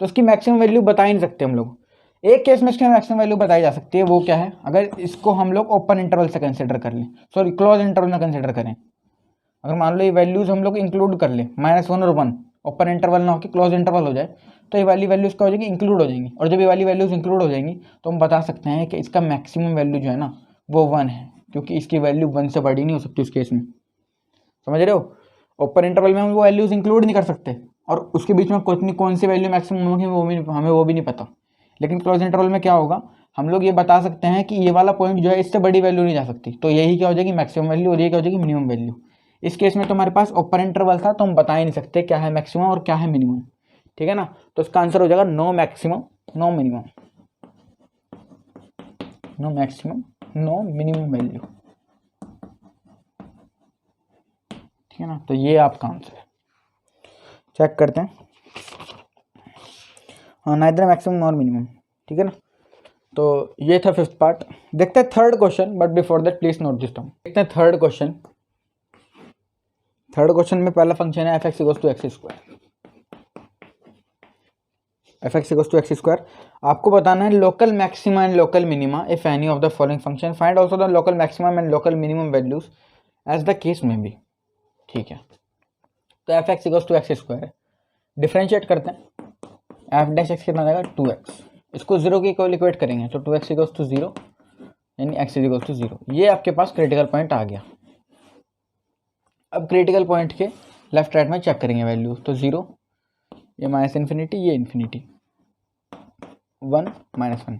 Speaker 1: तो इसकी मैक्सिमम वैल्यू बता ही नहीं सकते हम लोग। एक केस में इसकी मैक्सिमम वैल्यू बताई जा सकती है, वो क्या है, अगर इसको हम लोग ओपन इंटरवल से कंसिडर कर लें, सॉरी क्लोज इंटरवल में कंसिडर करें। अगर मान लो ये वैल्यूज हम लोग इंक्लूड कर लें, -1 और 1, ओपन इंटरवल ना होकर क्लोज इंटरवल हो जाए, तो ये वाली वैल्यूज क्या हो जाएंगी, इंक्लूड हो जाएंगी। और जब ये वाली वैल्यूज इंक्लूड हो जाएंगी तो हम बता सकते हैं कि इसका मैक्सिमम वैल्यू जो है ना वो 1 है, क्योंकि इसकी वैल्यू 1 से बड़ी नहीं हो सकती उस केस में, समझ रहे हो। ओपन इंटरवल में हम वो वैल्यूज इंक्लूड नहीं कर सकते, और उसके बीच में कौन सी वैल्यू मैक्सिमम होगी हमें वो भी नहीं पता। लेकिन क्लोज इंटरवल में क्या होगा, हम लोग ये बता सकते हैं कि ये वाला पॉइंट जो है इससे बड़ी वैल्यू नहीं जा सकती, तो यही क्या हो जाएगी मैक्सिमम वैल्यू, और ये क्या हो जाएगी मिनिमम वैल्यू। इस केस में तो हमारे पास अपर इंटरवल था, तो हम बता ही नहीं सकते क्या है मैक्सिमम और क्या है मिनिमम, ठीक है ना। तो इसका आंसर हो जाएगा no maximum no minimum, no maximum no minimum value, ठीक है ना। तो ये आपका आंसर है। चेक करते हैं, हाँ नाइदर मैक्सिमम नॉर मिनिमम, ठीक है ना। तो ये था फिफ्थ पार्ट। देखते हैं third question, but before that please note this term. देखते हैं थर्ड क्वेश्चन। थर्ड क्वेश्चन में पहला फंक्शन है f(x = x square, f(x = x square. आपको बताना है local maxima and local minima if any of the following function, find also the local maximum and local minimum values as the case में भी, ठीक है। तो f(x = x स्क्वायर है, differentiate करते हैं, f' कितना जाएगा 2x, इसको 0 के इक्वल इक्वेट करेंगे तो 2x = 0 यानी x = 0। ये आपके पास क्रिटिकल पॉइंट आ गया। अब क्रिटिकल पॉइंट के लेफ्ट राइट में चेक करेंगे वैल्यू, तो 0, ये -∞, ये इन्फिनिटी, 1 -1,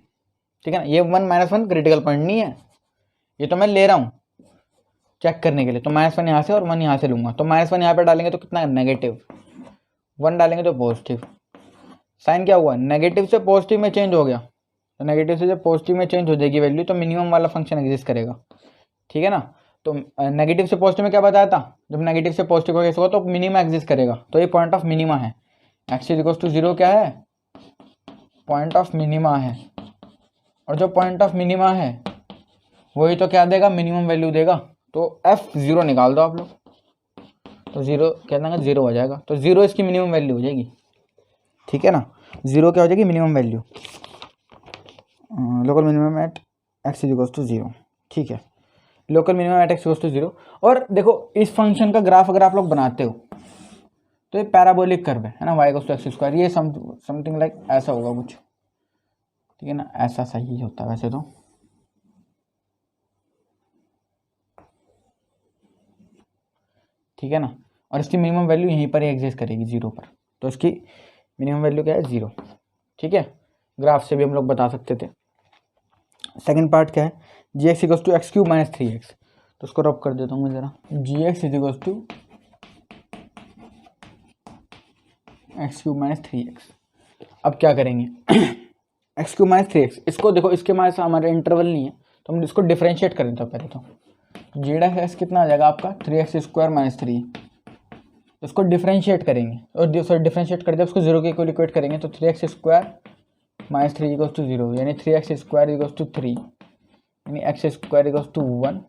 Speaker 1: ठीक है ना। ये 1 -1 क्रिटिकल पॉइंट नहीं है, ये तो मैं ले रहा हूँ चेक करने के लिए, तो -1 यहाँ से और 1 यहाँ से लूँगा, तो -1 यहाँ पे डालेंगे तो कितना नेगेटिव, 1 डालेंगे तो पॉजिटिव। साइन क्या हुआ, नेगेटिव से पॉजिटिव में चेंज हो गया, तो नेगेटिव से जब पॉजिटिव में चेंज हो जाएगी वैल्यू तो मिनिमम वाला फंक्शन एग्जिस्ट करेगा, ठीक है ना। तो नेगेटिव से पॉजिटिव में क्या बताया था, जब नेगेटिव से पॉजिटिव का केस होगा तो मिनिमा एग्जिस्ट करेगा, तो ये पॉइंट ऑफ मिनिमा है। x = 0 क्या है, पॉइंट ऑफ मिनिमा है, और जो पॉइंट ऑफ मिनिमा है वही तो क्या देगा, मिनिमम वैल्यू देगा। तो f0 निकाल दो आप लोग, तो 0 क्या देंगे, 0 हो जाएगा, तो 0 इसकी मिनिमम वैल्यू हो जाएगी, ठीक है ना। 0 क्या हो जाएगी, minimum value, local minimum at x = 0, ठीक है, लोकल मिनिमम एट x = 0। और देखो इस फंक्शन का ग्राफ अगर आप लोग बनाते हो तो ये पैराबोलिक कर्व है ना, y = x स्क्वायर, ये समथिंग लाइक ऐसा होगा कुछ, ठीक है ना, ऐसा सही होता है वैसे तो, ठीक है ना। और इसकी मिनिमम वैल्यू यहीं पर ही एग्जिस्ट करेगी 0 पर, तो इसकी मिनिमम वैल्यू क्या है, 0, ठीक है। ग्राफ से भी हम लोग बता सकते थे। सेकंड पार्ट क्या है, gx = x³ - 3x, तो उसको रब कर देता हूँ मैं ज़रा, gx = x³ - 3x। अब क्या करेंगे x³ - 3x, इसको देखो, इसके माइनस हमारे इंटरवल नहीं है तो हम इसको डिफ्रेंशिएट करें, तो पहले तो g' कितना आ जाएगा आपका 3x² - 3, इसको डिफ्रेंशिएट करेंगे और डिफ्रेंशिएट कर दिया उसको 0 के इक्वल इक्वेट करेंगे, तो 3x² - 3 = 0 यानी 3x² = 3 यानी x² = 1,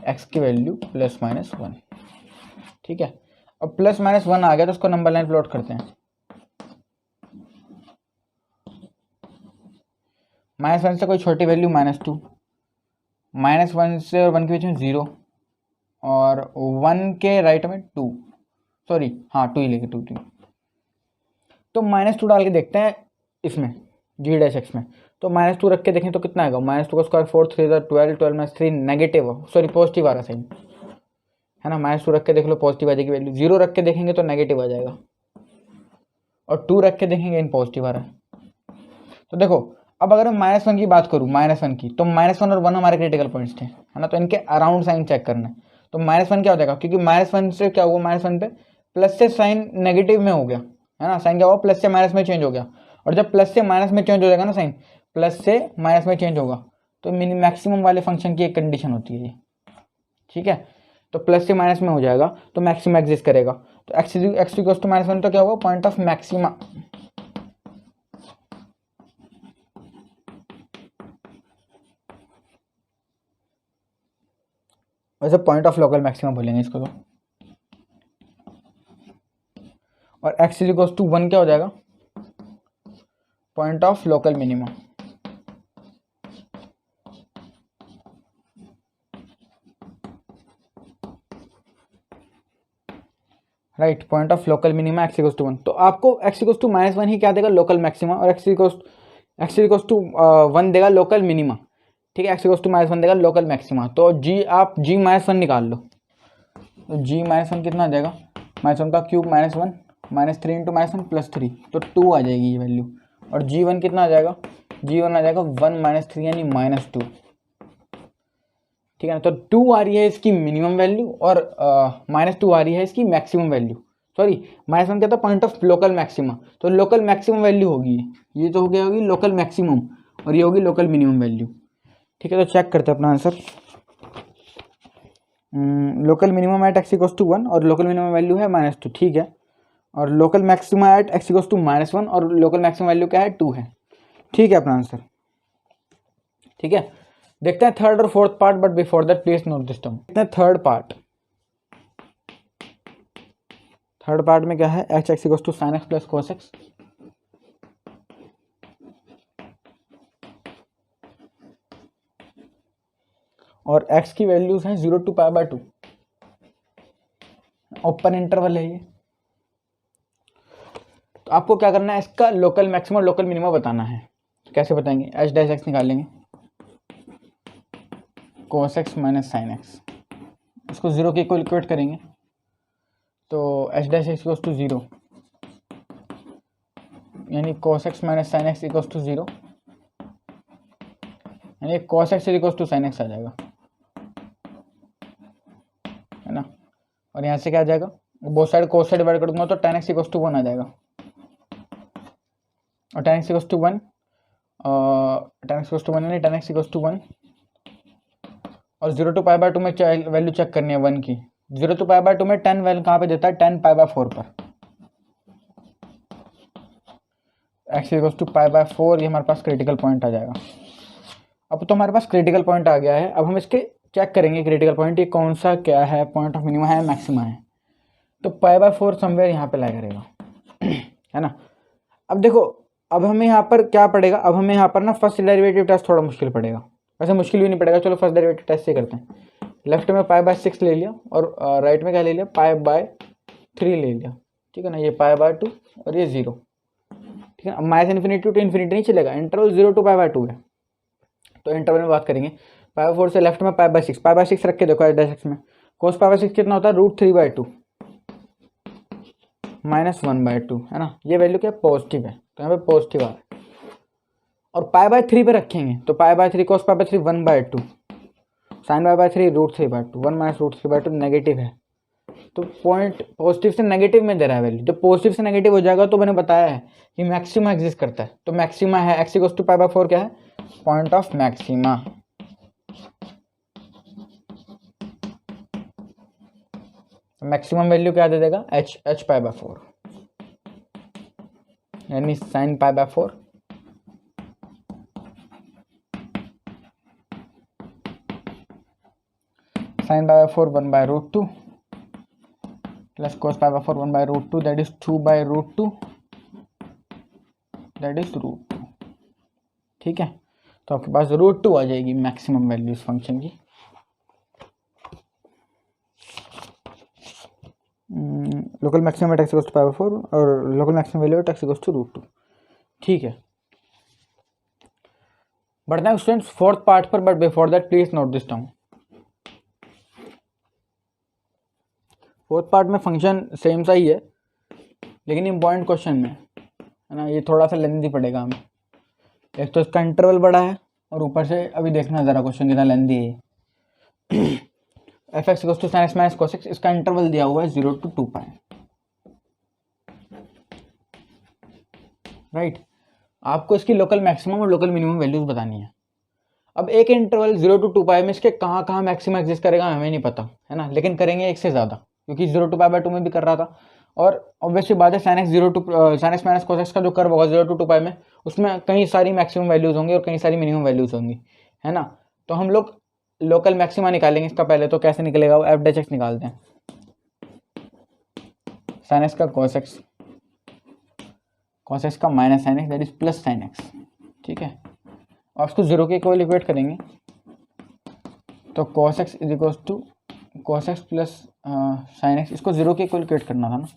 Speaker 1: x की वैल्यू +-1, ठीक है। अब +-1 आ गया तो उसको नंबर लाइन प्लॉट करते हैं, -1 से कोई छोटी वैल्यू -2, -1 से और 1 के बीच में 0, और 1 के राइट में 2, सॉरी हाँ 2 ही लेके 2 तो -2 डाल के देखते हैं इसमें g' में, तो -2 रख के देखें तो कितना आएगा, -2 का स्क्वायर 4, 3 12, 12 - 3 नेगेटिव, सॉरी पॉजिटिव आ रहा साइन है ना, -2 रख के देख लो पॉजिटिव आ जाएगी वैल्यू, 0 रख के देखेंगे तो नेगेटिव आ जाएगा, और 2 रख के देखेंगे इन पॉजिटिव आ रहा है। तो देखो अब अगर मैं -1 की बात करूँ, -1 की, तो -1 और 1 हमारे क्रिटिकल पॉइंट्स थे, है ना, तो इनके अराउंड साइन चेक करना है। तो -1 क्या हो जाएगा, क्योंकि -1 से क्या हुआ, -1 पे प्लस से साइन नेगेटिव में हो गया, है ना, साइन क्या हुआ, प्लस से माइनस में चेंज हो गया, और जब प्लस से माइनस में चेंज हो जाएगा ना साइन, प्लस से माइनस में चेंज होगा, तो मैक्सिमम वाले फंक्शन की एक कंडीशन होती है ये, ठीक है। तो प्लस से माइनस में हो जाएगा तो मैक्सिमम एग्जिस्ट करेगा, तो x = -1 तो क्या होगा, पॉइंट ऑफ मैक्सिमा, वैसे पॉइंट ऑफ लोकल मैक्सिमा बोलेंगे इसको तो, और x = 1 क्या हो जाएगा, point of local minima, right, point of local minima x = 1। तो आपको x = -1 ही क्या देगा, लोकल मैक्सिमा, और x = 1 देगा लोकल मिनिमा, ठीक है, x = -1 देगा लोकल मैक्सिमा। तो आप g-1 निकाल लो, तो g-1 कितना आ जाएगा, -1 का क्यूब -1 -3 × -1 +3, तो 2 आ जाएगी ये वैल्यू, और g1 कितना आ जाएगा, g1 आ जाएगा 1 - 3 यानी -2, ठीक है ना। तो 2 आ रही है इसकी मिनिमम वैल्यू और -2 आ रही है इसकी मैक्सिमम वैल्यू। सॉरी, -1 क्या था, पॉइंट ऑफ लोकल मैक्सिमा, तो लोकल मैक्सिमम वैल्यू होगी ये तो हो गया होगी लोकल मैक्सिमम, और ये होगी लोकल मिनिमम वैल्यू। ठीक है, तो चेक करते हैं अपना answer. Local minimum at x equals to 1 और लोकल मिनिमम वैल्यू है -2, ठीक है। और local maxima at x equals to -1 और लोकल मैक्सिमम वैल्यू क्या है, 2 है। ठीक है अपना आंसर। ठीक है, देखते हैं थर्ड और fourth part, but before that please note this term. देखते हैं थर्ड पार्ट। थर्ड पार्ट में क्या है, h x equals to sine x plus cos x, और x की वैल्यूज हैं 0 to π/2, ओपन इंटरवल है ये। तो आपको क्या करना है, इसका लोकल मैक्सिमम और लोकल मिनिमम बताना है। कैसे बताएंगे, एच डैश एक्स निकालेंगे, cos x minus sine x, इसको 0 के इक्वल इक्वेट करेंगे, तो h dash x equals to 0, यानी cos x minus sine x equals to 0, यानी cos x equals to sine x आ जाएगा, है ना। और यहाँ से क्या आ जाएगा, बोथ साइड कोस से डिवाइड कर दूंगा तो tan x इक्वल्स टू 1 आ जाएगा, और tan x equals to 1, tan x equals to 1 यानी tan x इक्वल्स टू 1, और 0 to π/2 में वैल्यू चेक करनी है 1 की। 0 to π/2 में 10 वैल्यू कहाँ पे देता है, 10 π/4 पर। x इक्वल्स टू π/4, ये हमारे पास क्रिटिकल पॉइंट आ जाएगा। अब तो हमारे पास क्रिटिकल पॉइंट आ गया है, अब हम इसके चेक करेंगे क्रिटिकल पॉइंट, ये कौन सा क्या है, पॉइंट ऑफ मिनिमम है मैक्सिमा है। तो π/4 समवेयर यहाँ पे ला करेगा, है ना। अब देखो, अब हमें यहाँ पर क्या पड़ेगा, अब हमें यहाँ पर ना फर्स्ट डेरिवेटिव टेस्ट थोड़ा मुश्किल पड़ेगा, वैसे मुश्किल भी नहीं पड़ेगा, चलो फर्स्ट डेरिवेटिव टेस्ट से करते हैं। लेफ्ट में π/6 ले लिया और राइट में क्या ले लिया, π/3 ले लिया, ठीक है ना। ये π/2 और ये 0, ठीक है। अब माइनस इन्फिनिटी टू इन्फिनिटी नहीं चलेगा, इंटरवल 0 to π/2 है, तो इंटरवल में बात करेंगे। π/4 से लेफ्ट में π/6 रख के देखो एच डैश एक्स में, कोस π/6 कितना होता है, √3/2 -1/2, है ना। ये वैल्यू क्या पॉजिटिव है, तो यहाँ पे पॉजिटिव आ रहा है। और π/3 पे रखेंगे तो π/3 कोस π/3 1/2, साइन π/3 √3/2, 1 - √3/2 नेगेटिव है, तो पॉइंट पॉजिटिव से नेगेटिव में दे रहा है वैल्यू। जब पॉजिटिव से नेगेटिव हो जाएगा तो मैंने बताया है कि मैक्सिमा एग्जिस्ट करता है, तो मैक्सिमा है x इक्वल्स टू π/4 क्या है, point of maxima. Maximum value क्या दे देगा, h π/4, यानी sine π/4 sin π/4 1/√2 plus cos π/4 1/√2, that is 2/√2, that is √2, ठीक है। तो आपके पास √2 आ जाएगी मैक्सिमम वैल्यू इस फंक्शन की। Local maximum at x equals to π/4 और local maximum value at x equals to √2, ठीक है। बढ़ते हैं स्टूडेंट्स फोर्थ पार्ट पर, but before that please note this term. Fourth part में फंक्शन सेम सा ही है, लेकिन इम्पॉर्टेंट क्वेश्चन में, है ना, ये थोड़ा सा लेंथी पड़ेगा हमें। एक तो इसका इंटरवल बड़ा है, और ऊपर से अभी देखना ज़रा क्वेश्चन कितना लेंथी है। F x equals to sine x minus cos x, इसका इंटरवल दिया हुआ है 0 to 2π, राइट। आपको इसकी लोकल मैक्सिमम और लोकल मिनिमम वैल्यूज बतानी है। अब एक इंटरवल 0 to 2π में इसके कहाँ कहाँ मैक्सिमम एग्जिस्ट करेगा हमें नहीं पता, है ना, लेकिन करेंगे एक से ज़्यादा, क्योंकि 0 to π/2 में भी कर रहा था। और ऑब्वियसली बात है, sine x minus cos x का जो कर्व होगा 0 to 2π में, उसमें कई सारी मैक्सिमम वैल्यूज होंगी और कई सारी मिनिमम वैल्यूज होंगी, है ना। तो हम लोग लोकल मैक्सिमा निकालेंगे इसका पहले, तो कैसे निकलेगा वो, एफ डैश एक्स निकालते हैं, साइन एक्स का कोस एक्स का minus sine x that is plus sine x, ठीक है। और उसको 0 के इक्वल इक्वेट करेंगे, तो cos x is equals to cos x plus sine x, इसको 0 के इक्वल इक्वेट करना था ना,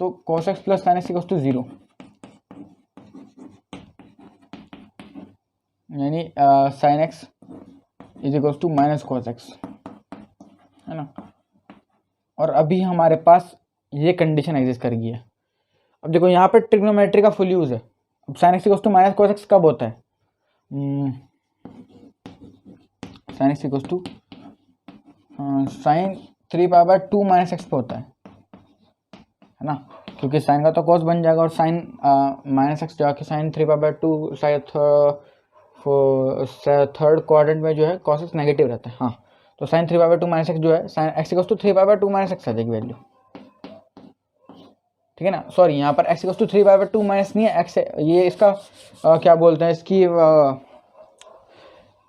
Speaker 1: तो cos x plus sine x equals to 0, यानी sine x is equals to minus cos x, है ना। और अभी हमारे पास ये कंडीशन एग्जिस्ट कर गई है। अब देखो यहाँ पर ट्रिग्नोमेट्री का फुल यूज़ है। अब sine x equals to minus cos x कब होता है, sine x equals to sine 3π/2 minus x पे होता है ना, क्योंकि साइन का तो कॉस बन जाएगा और साइन माइनस एक्स जाके साइन 3π/2 शायद थर्ड क्वाड्रेंट में जो है कॉस एक्स नेगेटिव रहता है। हाँ, तो साइन 3π/2 माइनस एक्स जो है sine x equals to 3π/2 minus x आ जाएगी वैल्यू, ठीक है ना। सॉरी, यहाँ पर एक्स इक्वल्स टू 3π/2 माइनस नहीं है, एक्स ये इसका क्या बोलते हैं इसकी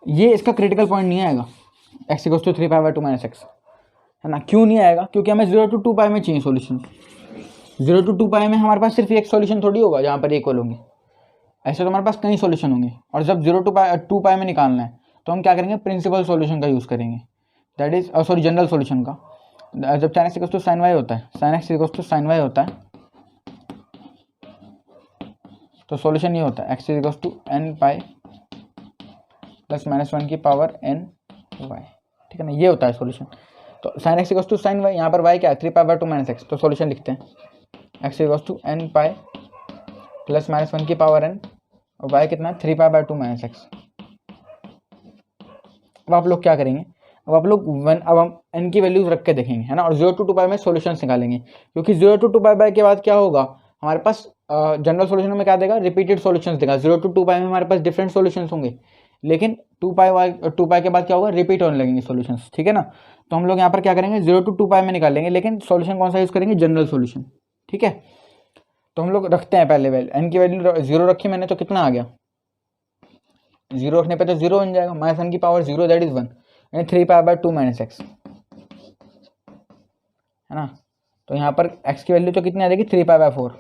Speaker 1: ये इसका क्रिटिकल पॉइंट नहीं आएगा x equals to 3π/2 minus x, है ना। क्यों नहीं आएगा? क्योंकि हमें 0 to 2π में चाहिए सॉल्यूशन। 0 to 2π में हमारे पास सिर्फ एक सॉल्यूशन थोड़ी होगा जहाँ पर इक्वल होंगे, ऐसे तो हमारे पास कई सॉल्यूशन होंगे। और जब 0 to 2π में निकालना है तो हम क्या करेंगे, प्रिंसिपल सॉल्यूशन का यूज़ करेंगे, that is sorry general solution का। जब tan x equals to sin y होता है, sin x equals to sin y होता है, तो सॉल्यूशन ये होता है x equals to n π plus -1 की पावर n y, ठीक है ना, ये होता है सॉल्यूशन। तो sin x equals to sin y, यहाँ पर y क्या है 3π/2 माइनस एक्स, तो सॉल्यूशन लिखते हैं x equals to n π plus -1 की पावर n और y कितना है 3π/2 माइनस एक्स। अब आप लोग क्या करेंगे, अब आप लोग अब हम n की वैल्यूज रख के देखेंगे, है ना, और 0 to 2π में सॉल्यूशन निकालेंगे, क्योंकि 0 to 2π के बाद क्या होगा हमारे पास जनरल सॉल्यूशन में क्या देगा, रिपीटेड सॉल्यूशंस देगा। 0 to 2π में हमारे पास डिफरेंट सॉल्यूशंस होंगे, लेकिन 2π के बाद क्या होगा, रिपीट होने लगेंगे सॉल्यूशंस, ठीक है ना। तो हम लोग यहाँ पर क्या करेंगे 0 to 2π में निकालेंगे, लेकिन सॉल्यूशन कौन सा यूज़ करेंगे, जनरल सॉल्यूशन, ठीक है। तो हम लोग रखते हैं पहले वैल्यू, n की वैल्यू 0 रखी मैंने, तो कितना आ गया, 0 रखने पे तो 0 बन जाएगा, -1 की पावर 0 दैट इज 1, यानी 3π/2 माइनस एक्स, है ना। तो यहाँ पर x की वैल्यू तो कितनी आ जाएगी 3π/4।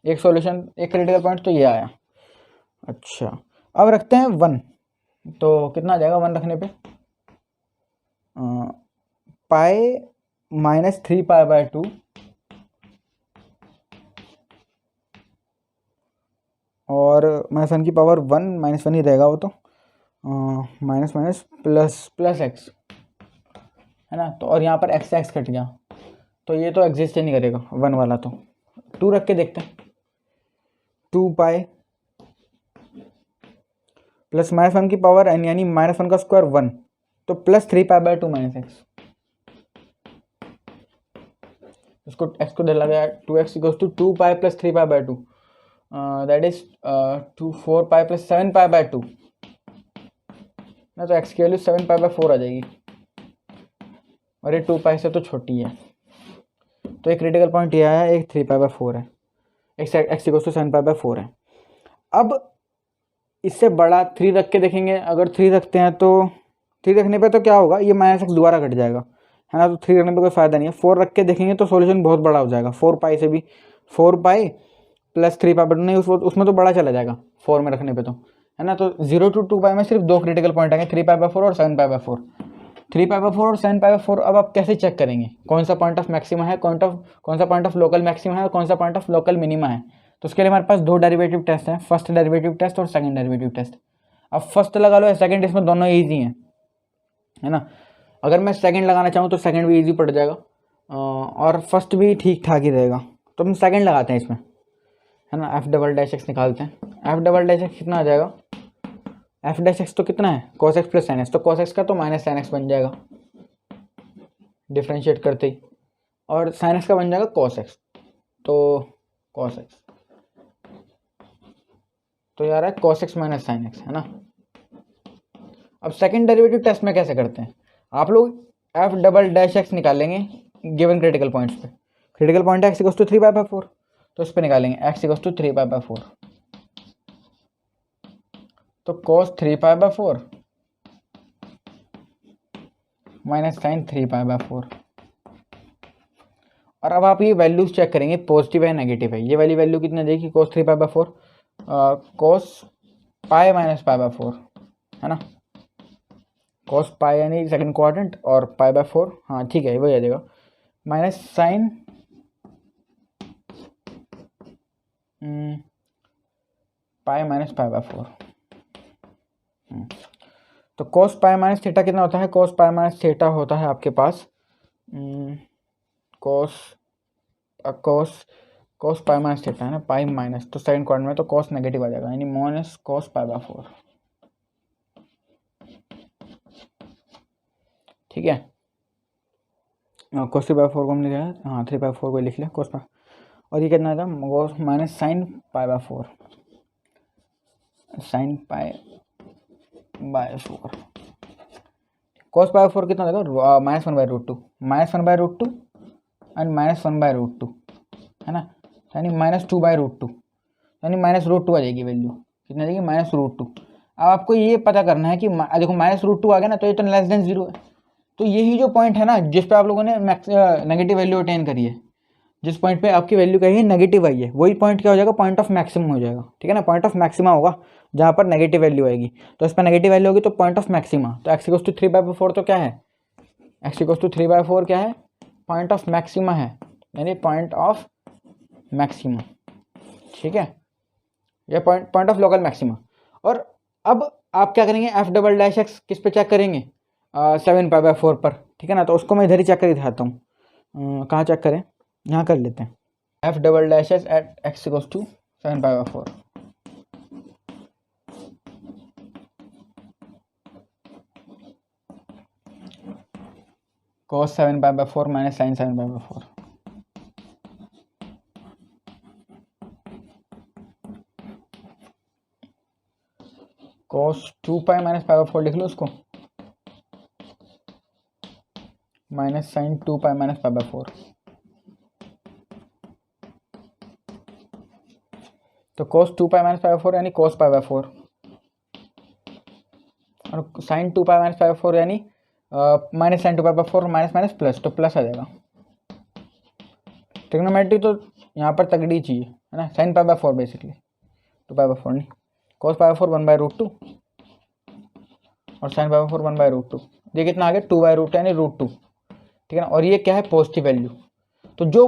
Speaker 1: एक सॉल्यूशन, एक क्रिटिकल पॉइंट तो ये आया। अच्छा, अब रखते हैं 1, तो कितना आ जाएगा 1 रखने पे, पाई -3π/2 और -1 की पावर 1 -1 ही रहेगा वो तो, माइनस माइनस प्लस एक्स, है ना। तो और यहाँ पर एक्स कट गया, तो ये तो एग्जिस्ट ही नहीं करेगा 1 वाला, तो 2 रख के देखते हैं, 2π प्लस -1 की पावर n यानी -1 का स्क्वायर 1, तो प्लस 3π/2 माइनस एक्स, इसको x को डाला गया 2x equals to 2π plus 3π/2, that is 4π plus 7π/2 ना, तो x की वैल्यू 7π/4 आ जाएगी, और ये 2π से तो छोटी है, तो एक क्रिटिकल पॉइंट ये आया, एक 3π/4 है, x इक्वल्स टू 7π/4 है। अब इससे बड़ा 3 रख के देखेंगे, अगर 3 रखते हैं तो 3 रखने पे तो क्या होगा, ये -x दोबारा कट जाएगा, है ना, तो 3 रखने पे कोई फायदा नहीं है। 4 रख के देखेंगे तो सॉल्यूशन बहुत बड़ा हो जाएगा, 4π से भी 4π प्लस 3π/2 नहीं, उसमें तो बड़ा चला जाएगा 4 में रखने पे तो, है ना। तो 0 to 2π में सिर्फ 2 क्रिटिकल पॉइंट आएंगे, 3π/4 और 7π/4। 3π/4 और 7π/4 अब आप कैसे चेक करेंगे कौन सा पॉइंट ऑफ मैक्सिमा है, कौन सा पॉइंट ऑफ लोकल मैक्सिमा है और कौन सा पॉइंट ऑफ लोकल मिनिमा है। तो उसके लिए हमारे पास 2 डेरिवेटिव टेस्ट हैं, फर्स्ट डेरिवेटिव टेस्ट और सेकंड डेरिवेटिव टेस्ट। अब फर्स्ट लगा लो या सेकंड, इसमें दोनों ईजी हैं, है ना। अगर मैं सेकंड लगाना चाहूँ तो सेकंड भी ईजी पड़ जाएगा, और फर्स्ट भी ठीक ठाक ही रहेगा, तो हम सेकंड लगाते हैं इसमें, है ना। f'(x) निकालते हैं, f'(x) कितना आ जाएगा, f'(x) तो कितना है cos x plus sin x, तो cos x का तो -sin x बन जाएगा डिफ्रेंशिएट करते ही, और sin x का बन जाएगा cos x, तो cos x तो यार है cos x minus sin x, है ना। अब सेकंड डेरिवेटिव टेस्ट में कैसे करते हैं, आप लोग f'(x) निकालेंगे गिवन क्रिटिकल पॉइंट्स पे, क्रिटिकल पॉइंट है x इक्वल्स टू 3π/4, तो उस पर निकालेंगे x इक्वल्स टू 3π/4, तो cos 3π/4 माइनस sin 3π/4। और अब आप ये वैल्यूज चेक करेंगे पॉजिटिव है नेगेटिव है, ये वाली वैल्यू कितनी देगी cos 3π/4, cos पाई माइनस π/4, है ना, cos पाई यानी सेकंड क्वाड्रेंट और π/4, हाँ ठीक है वही आ जाएगा, माइनस साइन पाई माइनस π/4। तो cos पाई माइनस थीटा कितना होता है, cos पाई माइनस थीटा होता है आपके पास cos पाई माइनस थीटा, है ना, पाई माइनस, तो सेकंड क्वाड्रेंट में तो cos नेगेटिव आ जाएगा, यानी -cos π/4, ठीक है। cos 3/4 को हमने लिया, हाँ 3/4 को लिख लिया cos पाई, और ये कितना था minus sine pi by 4, sine pi by 4। cos पाई 4 कितना देगा -1/√2, -1/√2 एंड -1/√2 है ना, यानी -2/√2, यानी -√2 आ जाएगी वैल्यू, कितना आ जाएगी -√2। अब आपको ये पता करना है कि देखो -√2 आ गया ना, तो ये तो लेस देन 0 है, तो यही जो पॉइंट है ना जिस पे आप लोगों ने नेगेटिव वैल्यू अटेन करी है, जिस पॉइंट पे आपकी वैल्यू कही है नेगेटिव आई है, वही पॉइंट क्या हो जाएगा, पॉइंट ऑफ मैक्सिमम हो जाएगा, ठीक है ना। पॉइंट ऑफ मैक्सिमा होगा जहाँ पर नेगेटिव वैल्यू आएगी, तो इस पर नेगेटिव वैल्यू होगी तो पॉइंट ऑफ मैक्सिमा, तो x = 3/4 तो क्या है, x = 3/4 क्या है, पॉइंट ऑफ मैक्सिमा है, यानी पॉइंट ऑफ मैक्सिमा, ठीक है, यह पॉइंट ऑफ लोकल मैक्सिमा। और अब आप क्या करेंगे, f"x किस पे चेक करेंगे, 7π/4 पर, ठीक है ना। तो उसको मैं इधर ही चेक कर दिखाता हूँ, कहाँ चेक करें, यहाँ कर लेते हैं, f"x at x = 7π/4। cos 7π/4 minus sine 7π/4, cos 2π minus π/4 लिख लो उसको, माइनस साइन 2π माइनस π/4। तो cos 2π माइनस π/4 यानी cos π/4, और साइन 2π माइनस π/4 यानी minus sine 2π/4, minus minus plus, तो प्लस आ जाएगा। ट्रिग्नोमेट्री तो यहाँ पर तगड़ी चाहिए है ना, साइन π/4 बेसिकली, 2π/4 नहीं, cos π/4 1/√2 और साइन π/4 1/√2, ये कितना आ गया 2/√2 यानी √2, ठीक है ना। और ये क्या है, पॉजिटिव वैल्यू, तो जो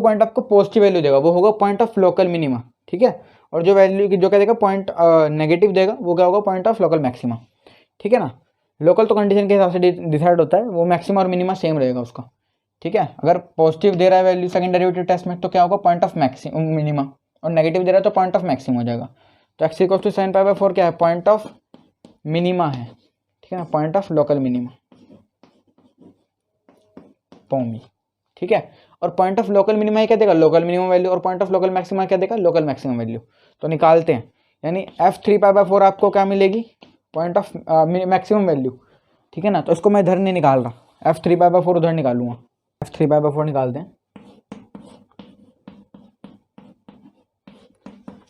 Speaker 1: पॉइंट आपको पॉजिटिव वैल्यू देगा वो होगा पॉइंट ऑफ लोकल मिनिमा, ठीक है। और जो वैल्यू जो क्या देगा पॉइंट नेगेटिव देगा वो क्या होगा, पॉइंट ऑफ लोकल मैक्सिमा, ठीक है ना। लोकल तो कंडीशन के हिसाब से डिसाइड होता है, वो मैक्सिमा और मिनिमा सेम रहेगा उसका, ठीक है। अगर पॉजिटिव दे रहा है वैल्यू सेकंड डेरिवेटिव टेस्ट में, तो क्या होगा, पॉइंट ऑफ मिनिमा, और नेगेटिव दे रहा है तो पॉइंट ऑफ मैक्सिमा हो जाएगा। तो x = 7π/4 क्या है, पॉइंट ऑफ मिनिमा है, ठीक है ना, पॉइंट ऑफ लोकल मिनिमा, पॉमी, ठीक है। और पॉइंट ऑफ लोकल मिनिमा क्या देगा, लोकल मिनिमम वैल्यू, और पॉइंट ऑफ लोकल मैक्सिमा क्या देगा, लोकल मैक्सिमम वैल्यू। तो निकालते हैं, यानी f3π/4 आपको क्या मिलेगी, पॉइंट ऑफ मैक्सिमम वैल्यू, ठीक है ना। तो इसको मैं इधर नहीं निकाल रहा, f3π/4 उधर निकालूंगा, f3π/4 निकालते हैं,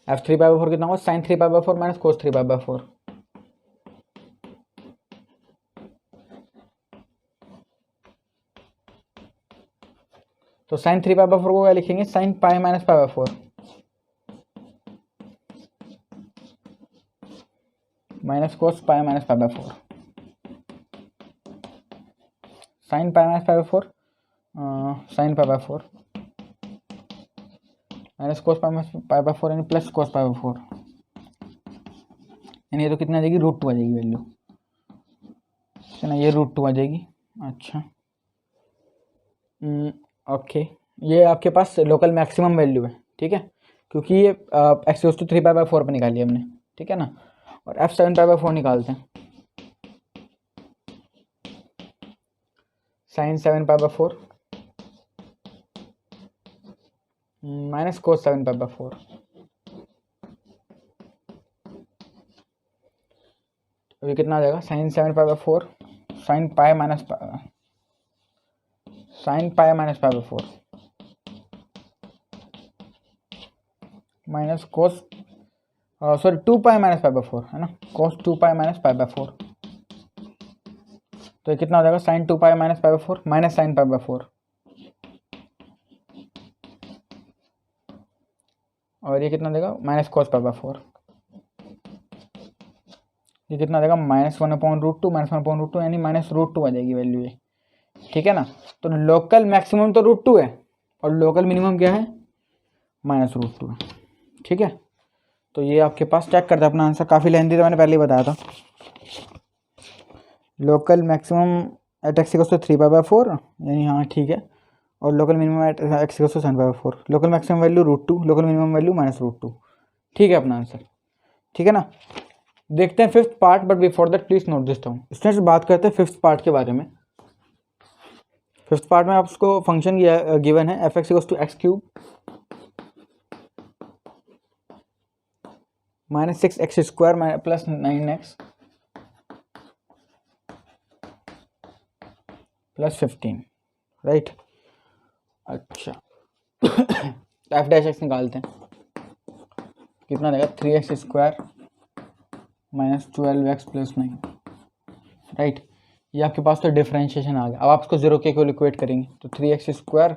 Speaker 1: f3π/4 कितना होगा, साइन 3π/4 माइनस कोस 3π/4, तो साइन 3π/4 को क्या लिखेंगे, sine pi minus π/4 minus cos pi minus π/4, sine pi minus π/4 sine π/4 minus cos π/4 यानी प्लस कोस π/4, यानी ये तो कितना आ जाएगी, √2 आ जाएगी वैल्यू, है ना, ये √2 आ जाएगी। अच्छा ओके, ये आपके पास लोकल मैक्सिमम वैल्यू है, ठीक है, क्योंकि ये x = 3π/4 पर निकाली हमने, ठीक है ना। और f 7π/4 निकालते हैं, साइन 7π/4 माइनस कोस 7π/4, तो ये कितना आ जाएगा, sine 7π/4 sine pi minus π/4 minus cos 2π minus π/4 है ना, cos 2π माइनस π/4, तो ये कितना हो जाएगा, साइन 2π माइनस π/4 माइनस साइन π/4, और ये कितना देगा, माइनस कोस π/4, ये कितना देगा, -1/√2 माइनस 1/√2 यानी -√2 आ जाएगी वैल्यू ये, ठीक है ना। तो लोकल मैक्सिमम तो √2 है और लोकल मिनिमम क्या है, -√2 है, ठीक है। तो ये आपके पास चेक करता है अपना आंसर, काफ़ी लेंथी था, मैंने पहले ही बताया था। लोकल मैक्सिमम एट x = 3π/4 यानी हाँ ठीक है, और local minimum at x = 7π/4, local maximum value √2, local minimum value -√2, ठीक है अपना आंसर, ठीक है ना। देखते हैं fifth part, but before that please note this down. Students बात करते हैं फिफ्थ पार्ट के बारे में। फिफ्थ पार्ट में आपको फंक्शन गिवन है f x equals to x cube minus 6x square plus 9x plus 15, right. अच्छा एफ डैश एक्स निकालते हैं, कितना देगा 3x square minus 12x plus 9, right. ये आपके पास तो डिफरेंशिएशन आ गया। अब आप इसको जीरो के इक्वल इक्वेट करेंगे तो 3x square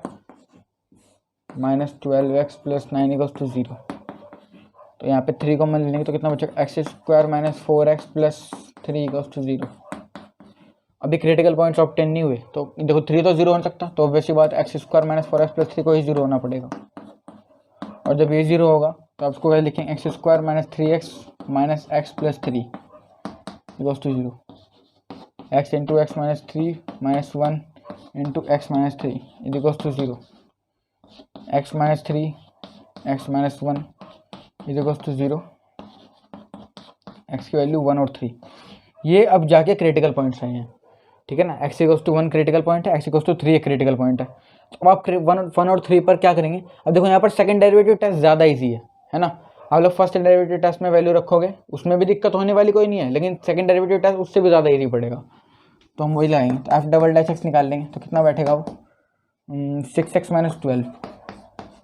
Speaker 1: minus 12x plus 9 equals to 0। तो यहाँ पे 3 कॉमन लेंगे तो कितना बचेगा x square minus 4x plus 3 equals to 0। अभी क्रिटिकल पॉइंट्स ऑब्टेन नहीं हुए तो देखो 3 तो 0 हो सकता, तो ऑब्वियसली बात x square minus 4x plus 3 को ही 0 होना पड़ेगा। और जब ये 0 होगा तो आप इसको लिखेंगे x square minus 3x minus x plus 3 equals to 0। x into x minus 3 minus 1 into x minus 3 equals to 0। X minus 3 x minus 1 equals to 0। X की वैल्यू 1 और 3, ये अब जाके क्रिटिकल पॉइंट्स हैं, ठीक है ना। X equals to 1 critical point है, एक्स इक्वल्स टू 3 एक क्रिटिकल पॉइंट है। तो अब आप 1 और 3 पर क्या करेंगे। अब देखो यहाँ पर सेकंड डेरिवेटिव टेस्ट ज़्यादा इजी है ना। आप लोग फर्स्ट डेरिवेटिव टेस्ट में वैल्यू रखोगे, उसमें भी दिक्कत होने वाली कोई नहीं है, लेकिन सेकंड डेरिवेटिव टेस्ट उससे भी ज़्यादा इजी पड़ेगा। तो हम वही लाएंगे, तो एफ डबल डैश एक्स निकाल लेंगे तो कितना बैठेगा वो 6x माइनस 12,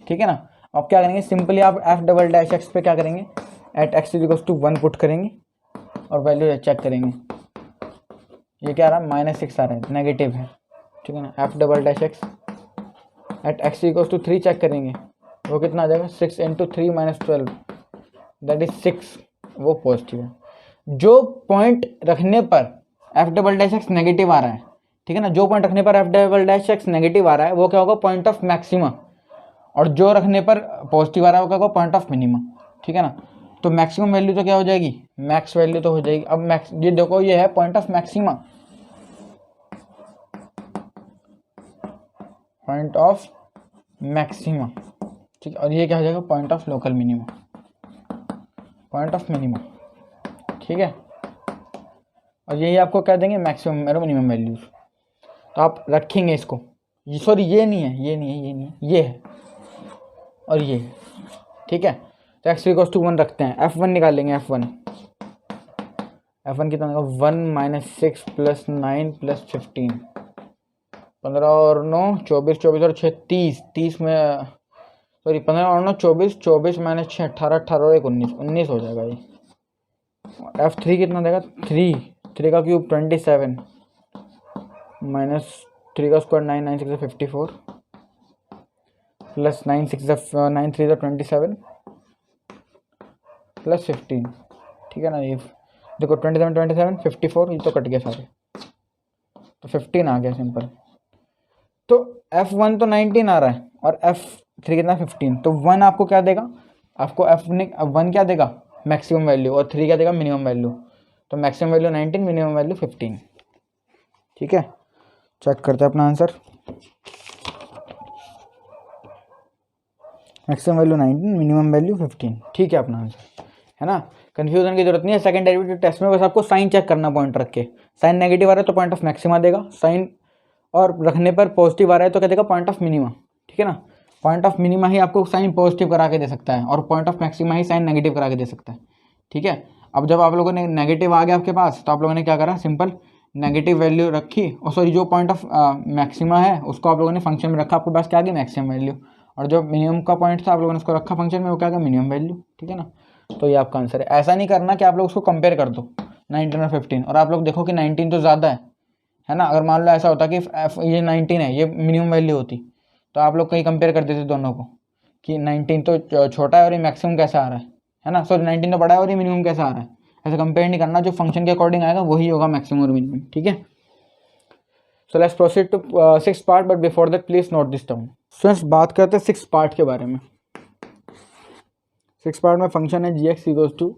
Speaker 1: ठीक है ना। अब क्या करेंगे, सिंपली आप एफ डबल डैश एक्स पे क्या करेंगे, at x equals to 1 put करेंगे और वैल्यू चेक करेंगे। ये क्या आ रहा है -6 आ रहा है, नेगेटिव है, ठीक है ना। F double dash x at x equals to 3 check करेंगे, वो कितना आ जाएगा 6 इंटू 3 माइनस 12 दैट इज 6, वो पॉजिटिव है। जो पॉइंट रखने पर f double dash x negative आ रहा है, ठीक है ना, जो पॉइंट रखने पर f double dash x negative आ रहा है वो क्या होगा पॉइंट ऑफ मैक्सिमा, और जो रखने पर पॉजिटिव आ रहा है वो क्या होगा पॉइंट ऑफ मिनिमा, ठीक है ना। तो मैक्सिमम वैल्यू तो क्या हो जाएगी, मैक्स वैल्यू तो हो जाएगी। अब मैक्स ये देखो ये है point of maxima, point of maxima, ठीक है। और ये क्या हो जाएगा point of local minima, point of minima, ठीक है। और यही आपको कह देंगे मैक्सिमम और मिनिमम वैल्यूज। तो आप रखेंगे इसको, सॉरी ये नहीं है, ये नहीं है, ये नहीं है, ये है और ये है, ठीक है। तो एक्स इक्वल्स टू 1 रखते हैं, F1 निकाल लेंगे। F1 कितना होगा 1 माइनस 6 प्लस 9 प्लस 15, 15 और 9 24, 24 और 6 30, 30 में सॉरी 15 और 9 24, 24 माइनस 6 18, 18 और 1 19, 19 हो जाएगा ये। F3 कितना देगा 3 का क्यूब 27 माइनस 3 का स्क्वायर 9, 9 6 54 प्लस 9 6 9 3 27 प्लस 15, ठीक है ना। ये देखो 27 27 54, ये तो कट गया सारे, तो 15 आ गया सिंपल। तो F1 तो 19 आ रहा है और F3 कितना 15, तो 1 आपको क्या देगा, आपको F1 क्या देगा मैक्सिमम वैल्यू और 3 क्या देगा मिनिमम वैल्यू। तो मैक्सिमम वैल्यू 19, मिनिमम वैल्यू 15, ठीक है। चेक करते हैं अपना answer, maximum value 19, minimum value 15, ठीक है अपना आंसर, है ना। कंफ्यूजन की जरूरत नहीं है। सेकंड डेरिवेटिव टेस्ट में बस आपको साइन चेक करना पॉइंट रख के, साइन नेगेटिव आ रहा है तो पॉइंट ऑफ मैक्सिमा देगा, साइन और रखने पर पॉजिटिव आ रहा है तो क्या देगा पॉइंट ऑफ मिनिमा, ठीक है ना। पॉइंट ऑफ मिनिमा ही आपको साइन पॉजिटिव करा के दे सकता है और पॉइंट ऑफ मैक्सिमा ही साइन नेगेटिव करा के दे सकता है, ठीक है। अब जब आप लोगों ने नेगेटिव आ गया आपके पास तो आप लोगों ने क्या करा, सिंपल नेगेटिव वैल्यू रखी और सॉरी जो पॉइंट ऑफ मैक्सिमा है उसको आप लोगों ने फंक्शन में रखा, आपके पास क्या आ गया मैक्सिमम वैल्यू, और जो मिनिमम का पॉइंट था आप लोगों ने उसको रखा फंक्शन में, वो क्या आ गया मिनिमम वैल्यू, ठीक है ना। तो ये आपका आंसर है। ऐसा नहीं करना कि आप लोग उसको कंपेयर कर दो 19 और 15 और आप लोग देखो कि 19 तो ज़्यादा है ना। अगर मान लो ऐसा होता कि ये 19 है, ये मिनिमम वैल्यू होती, तो आप लोग कहीं कंपेयर कर देते दोनों को कि 19 तो छोटा है और ये मैक्सिमम कैसा आ रहा है ना, सॉरी 19 तो बड़ा है और ये मिनिमम कैसा आ रहा है, ऐसा कंपेयर नहीं करना। जो फंक्शन के अकॉर्डिंग आएगा वही होगा मैक्सिमम और मिनिमम, ठीक है। So let's proceed to 6th part, but before that please note this down. Students बात करते हैं 6th पार्ट के बारे में। 6th पार्ट में फंक्शन है gx equals to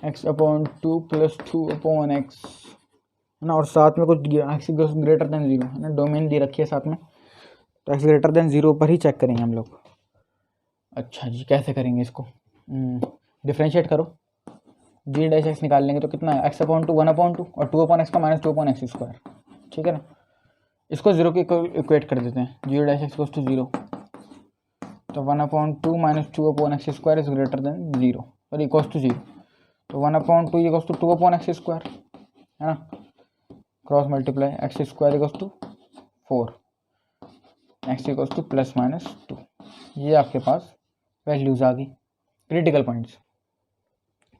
Speaker 1: x/2 plus 2/x, है ना, और साथ में कुछ x ग्रेटर देन 0 है ना, डोमेन दी रखी है साथ में, तो x ग्रेटर देन 0 पर ही चेक करेंगे हम लोग। अच्छा जी, कैसे करेंगे इसको, डिफ्रेंशिएट करो, g डैश x निकाल लेंगे तो कितना है x/2 1/2 और 2/x का -2/x स्क्वायर, ठीक है ना। इसको जीरो के इक्वेट कर देते हैं, zero dash x equals to zero, तो 1/2 minus 2/x² is greater than zero और इक्वल्स टू जीरो, तो 1/2 इक्वल्स टू 2/x², है ना, cross multiply x² equals to 4, x equals to +-2। ये आपके पास वैल्यूज आ गई। क्रिटिकल पॉइंट्स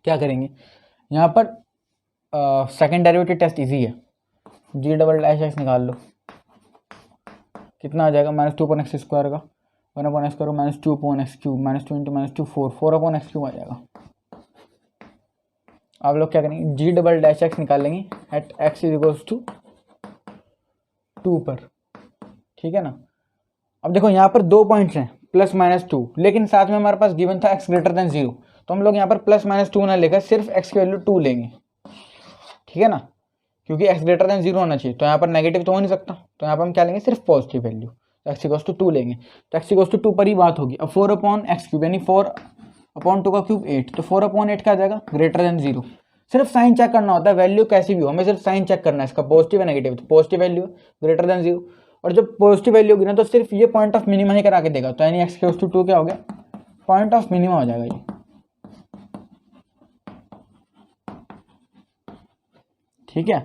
Speaker 1: क्या करेंगे यहाँ पर, सेकेंड डेरिवेटिव टेस्ट इजी है, g डबल डैश एक्स निकाल लो, कितना आ जाएगा, -2/x² का 1/x² -2/x³ -2 × -2 4 4/x³ आ जाएगा। आप लोग क्या करेंगे, g डबल डैश एक्स निकालेंगे एट x इक्वल्स टू 2 पर, ठीक है ना। अब देखो यहाँ पर दो पॉइंट्स हैं +-2, लेकिन साथ में हमारे पास गिवन था x ग्रेटर देन 0, तो हम लोग यहाँ पर +-2 ना लेकर सिर्फ x की वैल्यू 2 लेंगे, ठीक है ना, क्योंकि x ग्रेटर देन 0 होना चाहिए, तो यहाँ पर नेगेटिव तो हो नहीं सकता, तो यहाँ पर हम क्या लेंगे, सिर्फ पॉजिटिव वैल्यू, तो x इक्वल्स टू 2 लेंगे, तो x इक्वल्स टू 2 पर ही बात होगी। अब 4/x³ यानी 4/2 का क्यूब 8, तो 4/8 क्या आ जाएगा, ग्रेटर देन 0। सिर्फ साइन चेक करना होता है, वैल्यू कैसी भी हो, हमें सिर्फ साइन चेक करना है, इसका पॉजिटिव है नेगेटिव, तो पॉजिटिव वैल्यू ग्रेटर देन 0, और जब पॉजिटिव वैल्यू होगी ना तो सिर्फ ये पॉइंट ऑफ मिनिमा ही करा के देगा, तो यानी x इक्वल्स टू 2 क्या हो गया, पॉइंट ऑफ मिनिमा हो जाएगा ये, ठीक है।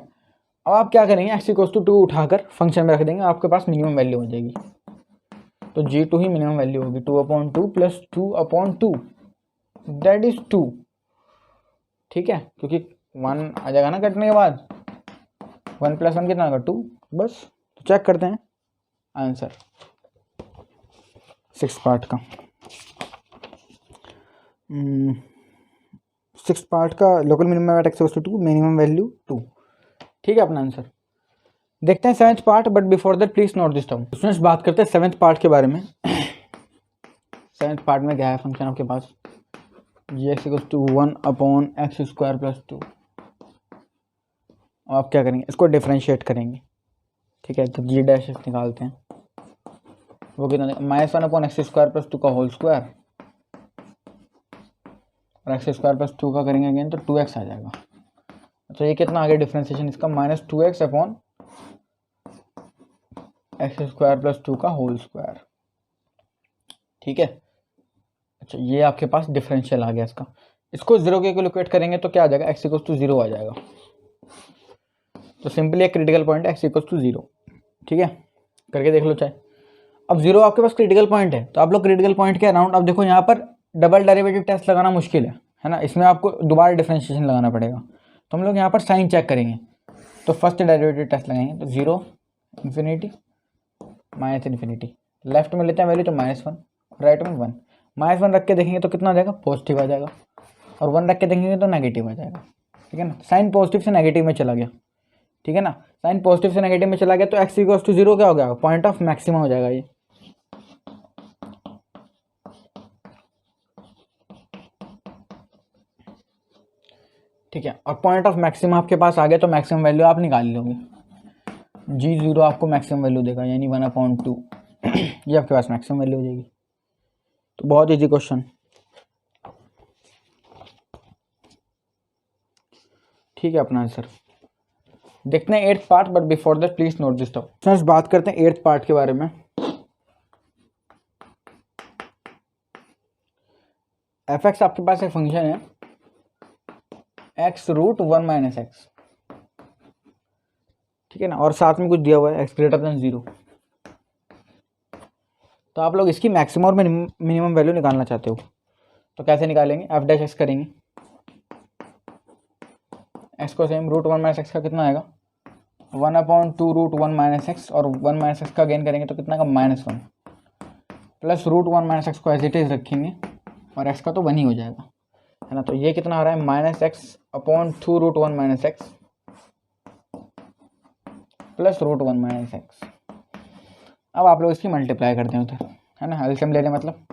Speaker 1: अब आप क्या करेंगे, x इक्वल्स टू 2 उठाकर फंक्शन में रख देंगे, आपके पास मिनिमम वैल्यू हो जाएगी, तो g2 ही मिनिमम वैल्यू होगी, 2/2 + 2/2 दैट इज 2, ठीक है, क्योंकि 1 आ जाएगा ना कटने के बाद, 1 + 1 कितना होगा 2, बस। तो चेक करते हैं आंसर 6 पार्ट का, 6 पार्ट का local minimum at x equals to 2, minimum value 2, ठीक है अपना आंसर। देखते हैं 7th part, but before that please note this down. Students बात करते हैं 7th पार्ट के बारे में। 7th पार्ट में क्या है फंक्शन आपके पास, g(x = 1/x² + 2। आप क्या करेंगे, इसको डिफरेंशिएट करेंगे, ठीक है, तो g डैश एक्स निकालते हैं, वो कितना -1/x² + 2 का होल स्क्वायर, और x² + 2 का करेंगे अगेन तो 2x आ जाएगा। तो ये कितना आ गया डिफरेंशिएशन इसका, -2x/x² + 2 का होल स्क्वायर, ठीक है। अच्छा ये आपके पास डिफरेंशियल आ गया इसका, इसको 0 के इक्वेट करेंगे तो क्या आ जाएगा, x इक्वल्स टू 0 आ जाएगा, तो सिंपली एक क्रिटिकल पॉइंट है x इक्वल्स टू 0, ठीक है, करके देख लो चाहे। अब 0 आपके पास क्रिटिकल पॉइंट है, तो आप लोग क्रिटिकल पॉइंट के अराउंड, अब देखो यहाँ पर डबल डेरिवेटिव टेस्ट लगाना मुश्किल है ना, इसमें आपको दोबारा डिफरेंशिएशन लगाना पड़ेगा, तो हम लोग यहाँ पर साइन चेक करेंगे, तो फर्स्ट डेरिवेटिव टेस्ट लगाएंगे, तो 0 ∞ -∞, लेफ्ट में लेते हैं वैल्यू तो -1, राइट में 1, -1 रख के देखेंगे तो कितना आ जाएगा, पॉजिटिव आ जाएगा, और 1 रख के देखेंगे तो नेगेटिव आ जाएगा, ठीक है ना। साइन पॉजिटिव से नेगेटिव में चला गया, ठीक है ना, साइन पॉजिटिव से नेगेटिव में चला गया, तो x इक्वल्स टू 0 क्या हो गया, पॉइंट ऑफ मैक्सिमा हो जाएगा ये, ठीक है। और पॉइंट ऑफ मैक्सिमा आपके पास आ गया, तो मैक्सिमम वैल्यू आप निकाल लोगे, g0 आपको मैक्सिमम वैल्यू देगा, यानी 1/2 ये आपके पास मैक्सिमम वैल्यू हो जाएगी। तो बहुत इजी क्वेश्चन, ठीक है अपना आंसर। देखते हैं 8th part, but before that please note this down. बात करते हैं 8th पार्ट के बारे में। f(x) आपके पास एक फंक्शन है x√1 - x, ठीक है ना, और साथ में कुछ दिया हुआ है x ग्रेटर देन 0, तो आप लोग इसकी मैक्सिमम और मिनिमम वैल्यू निकालना चाहते हो, तो कैसे निकालेंगे, f(x) करेंगे, x को सेम √1 - x का कितना आएगा, 1/2 √1 - x, और 1 - x का गेन करेंगे तो कितना का -1, प्लस √1 - x को एज इट इज रखेंगे, और x का तो 1 ही हो जाएगा, है ना। तो ये कितना आ रहा है, -x/2 √1 - x प्लस √1 - x। अब आप लोग इसकी मल्टीप्लाई करते हैं उधर, है ना, एलसीएम ले लें, मतलब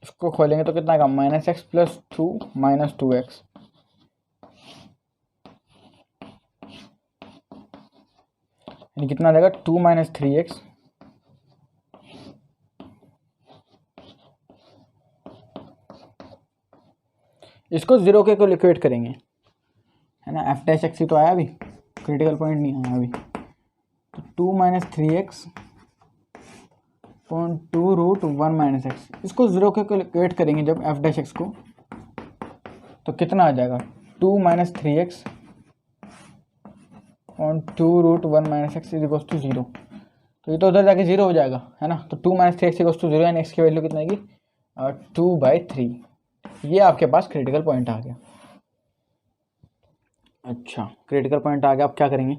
Speaker 1: इसको खोलेंगे तो कितना आएगा, -x + 2 - 2x, यानी कितना आ जाएगा, 2 - 3x इसको जीरो के को लिक्विडेट करेंगे, है ना। एफ डैश एक्स ही तो आया अभी, क्रिटिकल पॉइंट नहीं आया अभी। तो 2 minus 3x point 2 root 1 minus x, इसको जीरो के को लिक्विडेट करेंगे जब एफ डैश एक्स को, तो कितना आ जाएगा 2 minus 3x point 2 root 1 minus x is equals to 0। तो ये तो उधर जाके 0 हो जाएगा, है ना। तो 2 माइनस 3x इक्वल्स टू 0 यानी एक्स की वैल्यू कितना आएगी 2/3। ये आपके पास क्रिटिकल पॉइंट आ गया। अच्छा, क्रिटिकल पॉइंट आ गया। आप क्या करेंगे,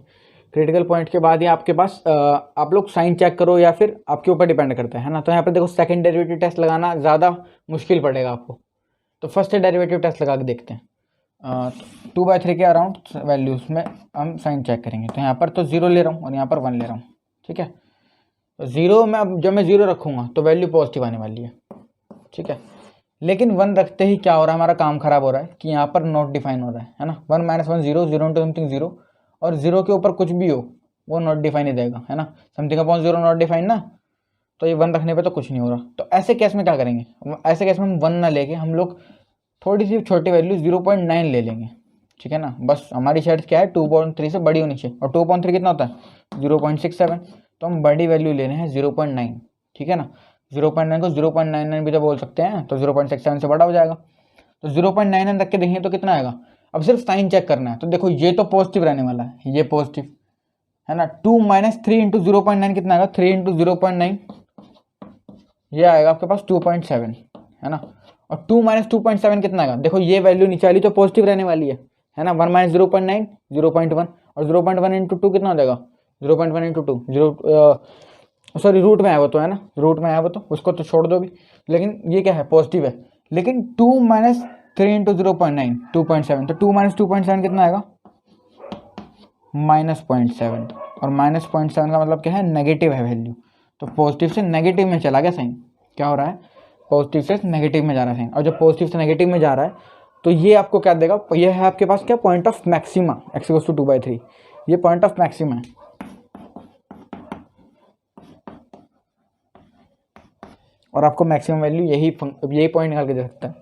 Speaker 1: क्रिटिकल पॉइंट के बाद ये आपके पास आप लोग साइन चेक करो या फिर आपके ऊपर डिपेंड करता है ना। तो यहाँ पर देखो सेकंड डेरिवेटिव टेस्ट लगाना ज़्यादा मुश्किल पड़ेगा आपको, तो फर्स्ट डेरिवेटिव टेस्ट लगा के देखते हैं। 2/3 के अराउंड वैल्यूज में हम साइन चेक करेंगे। तो यहाँ पर तो 0 ले रहा हूँ और यहाँ पर 1 ले रहा हूँ, ठीक है। तो 0 में अब जब मैं 0 रखूँगा तो वैल्यू पॉजिटिव आने वाली है, ठीक है। लेकिन 1 रखते ही क्या हो रहा है, हमारा काम खराब हो रहा है कि यहाँ पर नॉट डिफाइन हो रहा है ना। 1 माइनस 1 0, 0 इंटू समथिंग 0, और 0 के ऊपर कुछ भी हो वो नॉट डिफाइन ही देगा, है ना। समथिंग अपॉन 0 नॉट डिफाइन ना, तो ये 1 रखने पे तो कुछ नहीं हो रहा। तो ऐसे केस में क्या करेंगे, ऐसे केस में हम 1 ना लेके हम लोग थोड़ी सी छोटी वैल्यू 0.9 ले लेंगे, ठीक है ना। बस हमारी शर्त क्या है 2/3 से बड़ी होनी चाहिए, और 2/3 कितना होता है 0.67, तो हम बड़ी वैल्यू ले रहे हैं 0.9, ठीक है ना। 0.9 को 0.99 भी तो बोल सकते हैं, तो 0.67 से बड़ा हो जाएगा। तो 0.99 रख के देखेंगे तो कितना आएगा। अब सिर्फ साइन चेक करना है, तो देखो ये तो पॉजिटिव रहने वाला है, ये पॉजिटिव है ना। 2 माइनस 3 इंटू 0.9 कितना आएगा, 3 इंटू 0.9 ये आएगा आपके पास 2.7, है ना। और 2 माइनस 2.7 कितना आएगा, देखो ये वैल्यू नीचे वाली तो पॉजिटिव रहने वाली है ना। 1 माइनस 0.9 0.1, और 0.1 इंटू 2 कितना हो जाएगा 0.1 इंटू 2 सॉरी रूट में आया वो तो, है ना, रूट में आया वो तो उसको तो छोड़ दो भी, लेकिन ये क्या है पॉजिटिव है। लेकिन 2 माइनस 3 इंटू 0.9 2.7, तो 2 माइनस 2.7 कितना आएगा -0.7, और -0.7 का मतलब क्या है नेगेटिव है वैल्यू। तो पॉजिटिव से नेगेटिव में चला गया साइन, क्या हो रहा है पॉजिटिव से नेगेटिव में जा रहा है साइन। और जब पॉजिटिव से नेगेटिव में जा रहा है तो ये आपको क्या देगा, ये है आपके पास क्या point of maxima, x equals to 2/3, ये पॉइंट ऑफ मैक्सिमा है। और आपको मैक्सिमम वैल्यू यही पॉइंट निकाल के दे सकता है।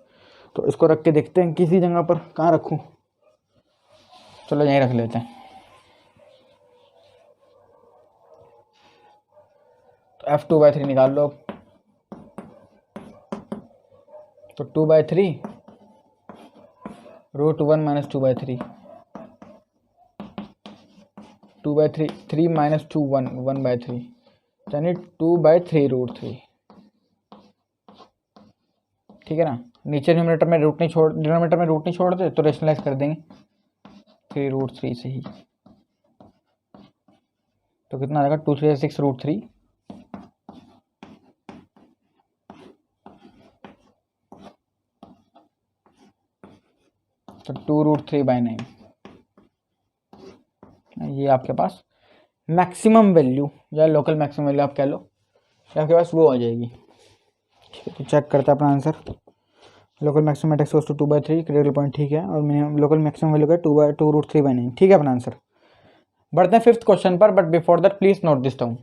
Speaker 1: तो इसको रख के देखते हैं किसी जगह पर, कहाँ रखूँ, चलो यहीं रख लेते हैं। तो f2/3 निकाल लो। तो 2/3 रूट 1 माइनस 2/3, 2/3 3 माइनस 2 1 1/3, यानी 2/3 रूट 3, ठीक है ना। नीचे डिनोमिनेटर में रूट नहीं छोड़ते तो रेशनलाइज कर देंगे 3 रूट 3 से ही। तो कितना आएगा 2 3 6 रूट 3, तो 2 रूट 3/9, ये आपके पास मैक्सिमम वैल्यू या लोकल मैक्सिमम वैल्यू आप कह लो, ये आपके पास वो आ जाएगी। ठीक है, तो चेक करते हैं अपना answer. Local maximum at x equals to 2/3 critical point, ठीक है। और मिनिमम लोकल मैक्सिमम वैल्यू का 2 रूट 3/9, ठीक है अपना आंसर। बढ़ते हैं 5th क्वेश्चन पर, but before that please note this down.